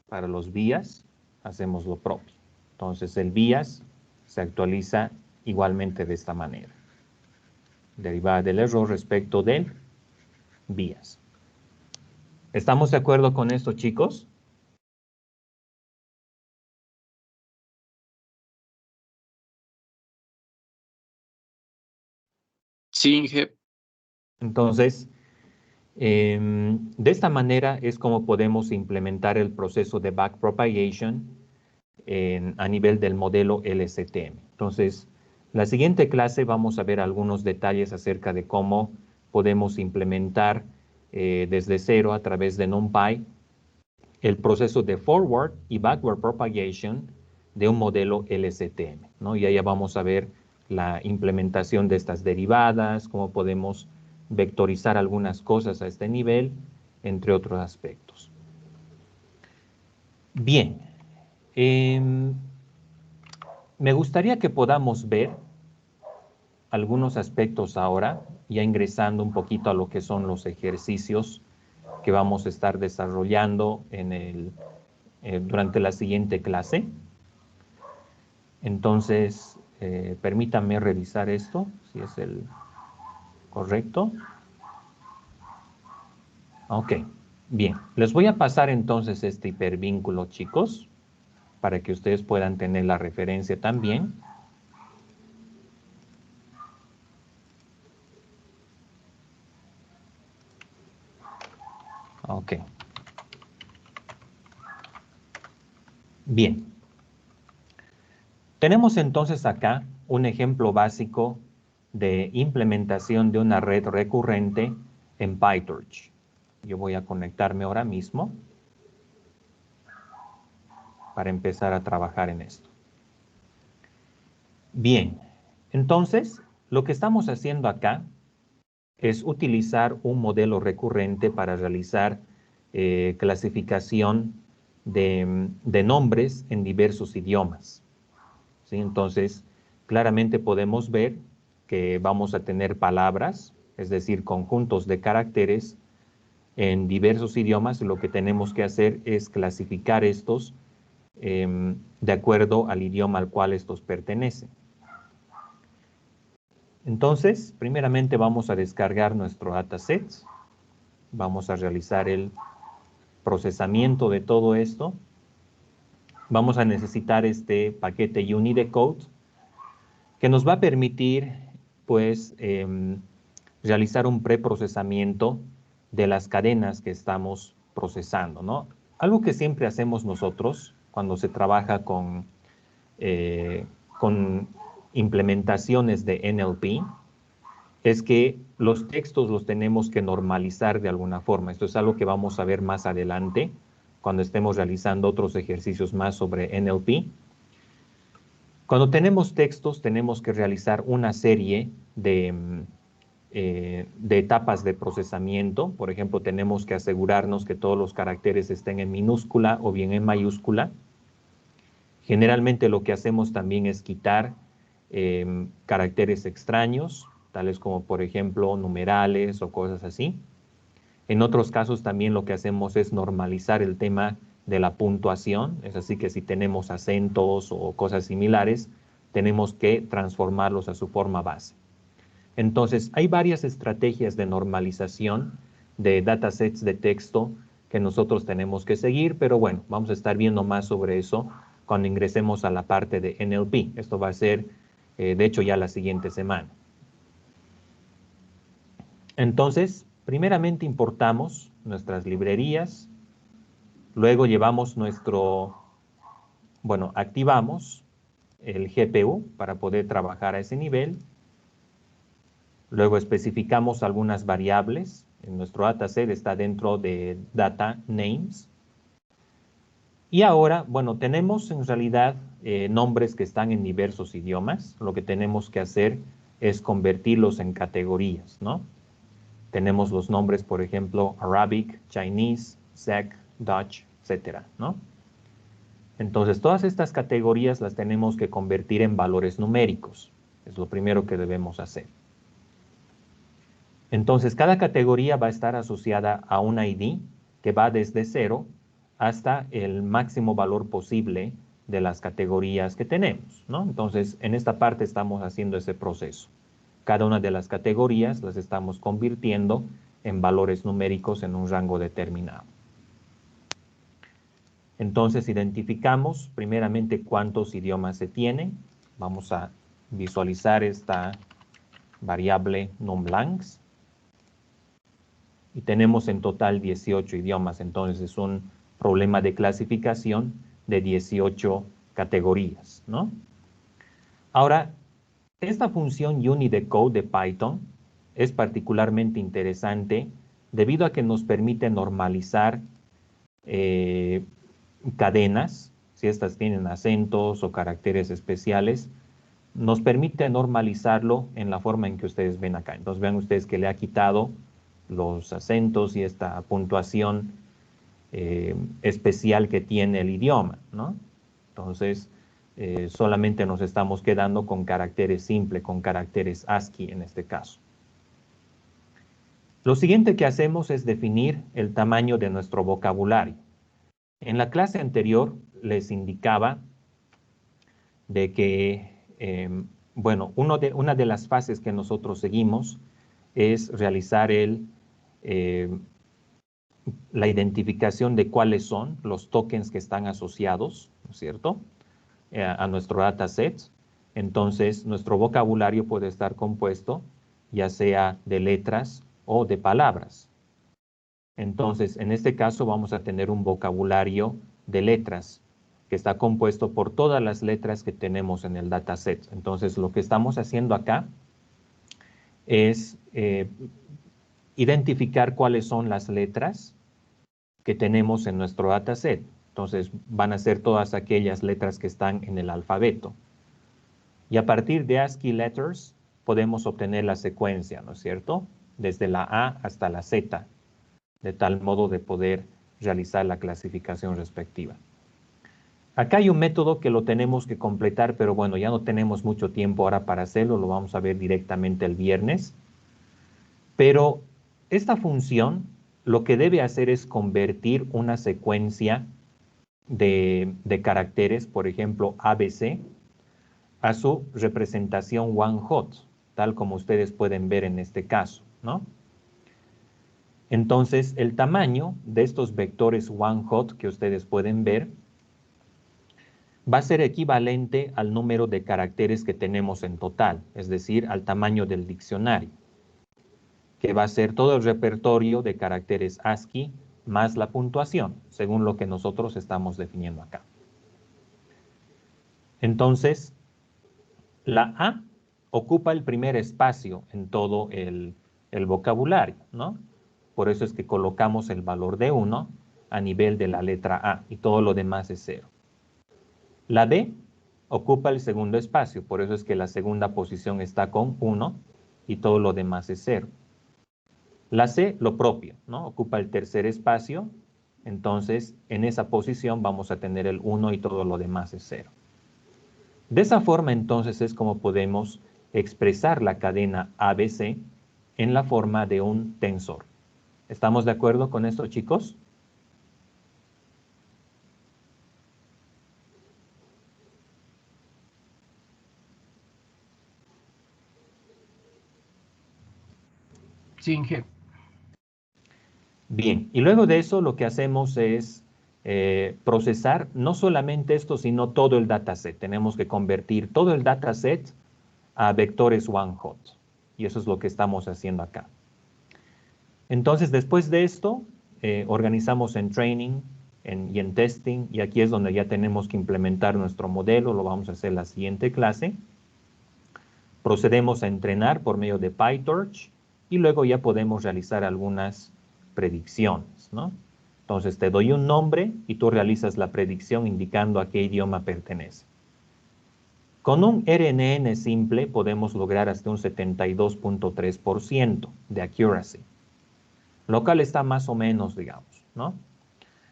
Para los vías hacemos lo propio. Entonces, el vías se actualiza igualmente de esta manera. Derivada del error respecto del vías. ¿Estamos de acuerdo con esto, chicos? Sí, Inge. Entonces, de esta manera es como podemos implementar el proceso de backpropagation a nivel del modelo LSTM. Entonces, la siguiente clase vamos a ver algunos detalles acerca de cómo podemos implementar desde cero a través de NumPy el proceso de forward y backward propagation de un modelo LSTM, ¿no? Y allá vamos a ver la implementación de estas derivadas, cómo podemos vectorizar algunas cosas a este nivel, entre otros aspectos. Bien, me gustaría que podamos ver algunos aspectos ahora, ya ingresando un poquito a lo que son los ejercicios que vamos a estar desarrollando durante la siguiente clase. Entonces, permítanme revisar esto, si es el correcto. Ok, bien. Les voy a pasar entonces este hipervínculo, chicos, para que ustedes puedan tener la referencia también. Ok. Bien. Tenemos entonces acá un ejemplo básico de implementación de una red recurrente en PyTorch. Yo voy a conectarme ahora mismo para empezar a trabajar en esto. Bien, entonces lo que estamos haciendo acá es utilizar un modelo recurrente para realizar clasificación de nombres en diversos idiomas. ¿Sí? Entonces, claramente podemos ver que vamos a tener palabras, es decir, conjuntos de caracteres en diversos idiomas. Lo que tenemos que hacer es clasificar estos de acuerdo al idioma al cual estos pertenecen. Entonces, primeramente vamos a descargar nuestro dataset. Vamos a realizar el procesamiento de todo esto. Vamos a necesitar este paquete Unidecode que nos va a permitir, pues, realizar un preprocesamiento de las cadenas que estamos procesando, ¿no? Algo que siempre hacemos nosotros cuando se trabaja con implementaciones de NLP es que los textos los tenemos que normalizar de alguna forma. Esto es algo que vamos a ver más adelante cuando estemos realizando otros ejercicios más sobre NLP. Cuando tenemos textos, tenemos que realizar una serie de etapas de procesamiento. Por ejemplo, tenemos que asegurarnos que todos los caracteres estén en minúscula o bien en mayúscula. Generalmente lo que hacemos también es quitar caracteres extraños, tales como, por ejemplo, numerales o cosas así. En otros casos también lo que hacemos es normalizar el tema de la puntuación, es así que si tenemos acentos o cosas similares, tenemos que transformarlos a su forma base. Entonces, hay varias estrategias de normalización de datasets de texto que nosotros tenemos que seguir, pero bueno, vamos a estar viendo más sobre eso cuando ingresemos a la parte de NLP. Esto va a ser, de hecho, ya la siguiente semana. Entonces, primeramente importamos nuestras librerías, luego llevamos activamos el GPU para poder trabajar a ese nivel. Luego especificamos algunas variables. En nuestro dataset está dentro de data names. Y ahora, bueno, tenemos en realidad nombres que están en diversos idiomas. Lo que tenemos que hacer es convertirlos en categorías, ¿no? Tenemos los nombres, por ejemplo, Arabic, Chinese, Czech, Dutch, etcétera, ¿no? Entonces, todas estas categorías las tenemos que convertir en valores numéricos. Es lo primero que debemos hacer. Entonces, cada categoría va a estar asociada a un ID que va desde 0 hasta el máximo valor posible de las categorías que tenemos, ¿no? Entonces, en esta parte estamos haciendo ese proceso. Cada una de las categorías las estamos convirtiendo en valores numéricos en un rango determinado. Entonces, identificamos primeramente cuántos idiomas se tienen. Vamos a visualizar esta variable num_blanks. Y tenemos en total 18 idiomas, entonces es un problema de clasificación de 18 categorías, ¿no? Ahora, esta función UniDecode de Python es particularmente interesante debido a que nos permite normalizar cadenas, si estas tienen acentos o caracteres especiales, nos permite normalizarlo en la forma en que ustedes ven acá. Entonces vean ustedes que le ha quitado los acentos y esta puntuación especial que tiene el idioma, ¿no? Entonces, solamente nos estamos quedando con caracteres simples, con caracteres ASCII en este caso. Lo siguiente que hacemos es definir el tamaño de nuestro vocabulario. En la clase anterior les indicaba de que, bueno, una de las fases que nosotros seguimos es realizar la identificación de cuáles son los tokens que están asociados, ¿no es cierto?, a nuestro dataset. Entonces, nuestro vocabulario puede estar compuesto ya sea de letras o de palabras. Entonces, en este caso vamos a tener un vocabulario de letras que está compuesto por todas las letras que tenemos en el dataset. Entonces, lo que estamos haciendo acá es identificar cuáles son las letras que tenemos en nuestro dataset. Entonces, van a ser todas aquellas letras que están en el alfabeto. Y a partir de ASCII letters podemos obtener la secuencia, ¿no es cierto?, desde la A hasta la Z, de tal modo de poder realizar la clasificación respectiva. Acá hay un método que lo tenemos que completar, pero bueno, ya no tenemos mucho tiempo ahora para hacerlo, lo vamos a ver directamente el viernes. Pero esta función lo que debe hacer es convertir una secuencia de caracteres, por ejemplo, ABC, a su representación one hot, tal como ustedes pueden ver en este caso, ¿no? Entonces, el tamaño de estos vectores one hot que ustedes pueden ver va a ser equivalente al número de caracteres que tenemos en total, es decir, al tamaño del diccionario, que va a ser todo el repertorio de caracteres ASCII más la puntuación, según lo que nosotros estamos definiendo acá. Entonces, la A ocupa el primer espacio en todo el vocabulario, ¿no? Por eso es que colocamos el valor de 1 a nivel de la letra A y todo lo demás es 0. La B ocupa el segundo espacio, por eso es que la segunda posición está con 1 y todo lo demás es 0. La C, lo propio, ¿no? Ocupa el tercer espacio, entonces en esa posición vamos a tener el 1 y todo lo demás es 0. De esa forma, entonces, es como podemos expresar la cadena ABC en la forma de un tensor. ¿Estamos de acuerdo con esto, chicos? Sí, Inge. Bien, y luego de eso lo que hacemos es procesar no solamente esto, sino todo el dataset. Tenemos que convertir todo el dataset a vectores one hot. Y eso es lo que estamos haciendo acá. Entonces, después de esto, organizamos en training y en testing, y aquí es donde ya tenemos que implementar nuestro modelo, lo vamos a hacer en la siguiente clase. Procedemos a entrenar por medio de PyTorch, y luego ya podemos realizar algunas predicciones, ¿no? Entonces, te doy un nombre y tú realizas la predicción indicando a qué idioma pertenece. Con un RNN simple podemos lograr hasta un 72.3% de accuracy, lo cual está más o menos, digamos, ¿no?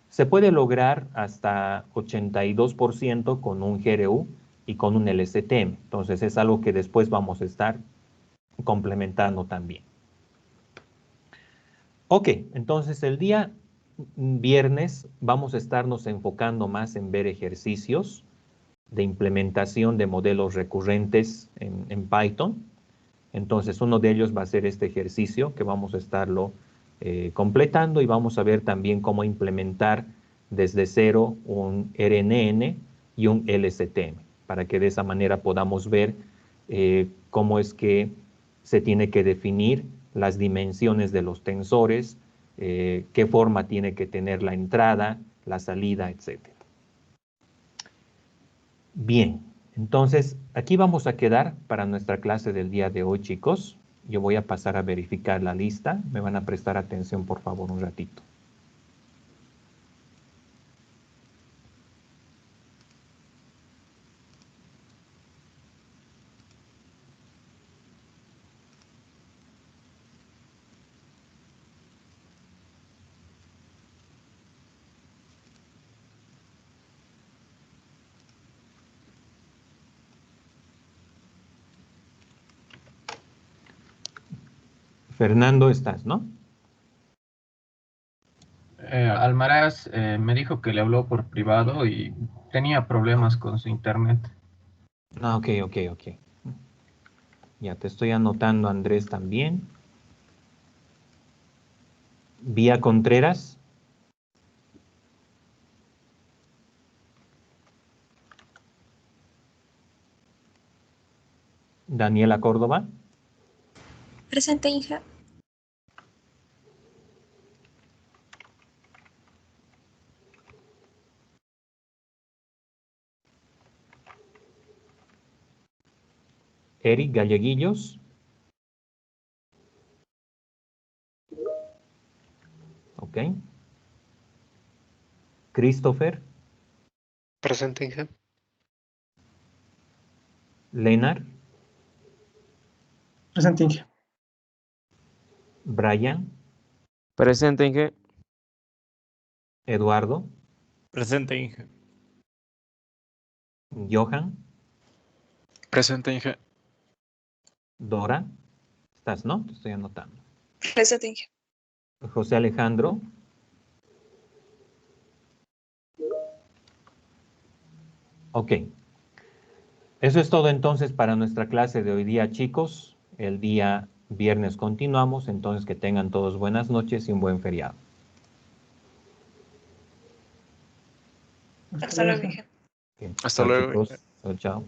Se puede lograr hasta 82% con un GRU y con un LSTM. Entonces, es algo que después vamos a estar complementando también. Ok, entonces el día viernes vamos a estarnos enfocando más en ver ejercicios de implementación de modelos recurrentes en Python. Entonces, uno de ellos va a ser este ejercicio que vamos a estarlo completando, y vamos a ver también cómo implementar desde cero un RNN y un LSTM, para que de esa manera podamos ver cómo es que se tiene que definir las dimensiones de los tensores, qué forma tiene que tener la entrada, la salida, etc. Bien, entonces aquí vamos a quedar para nuestra clase del día de hoy, chicos. Yo voy a pasar a verificar la lista. Me van a prestar atención, por favor, un ratito. Fernando, estás, ¿no? Almaraz me dijo que le habló por privado y tenía problemas con su internet. Ah, ok. Ya te estoy anotando, Andrés, también. Vía Contreras. Daniela Córdoba. Presente, hija. Eric Galleguillos. Ok. Christopher. Presente, Inge. Leonard. Presente, Inge. Brian. Presente, Inge. Eduardo. Presente, Inge. Johan. Presente, Inge. Dora. Estás, ¿no? Te estoy anotando. Presente, Inge. José Alejandro. Ok. Eso es todo entonces para nuestra clase de hoy día, chicos. El día viernes continuamos, entonces que tengan todos buenas noches y un buen feriado. Hasta luego, Inge. Ok. Hasta Chao, luego. chicos. Chao, chao.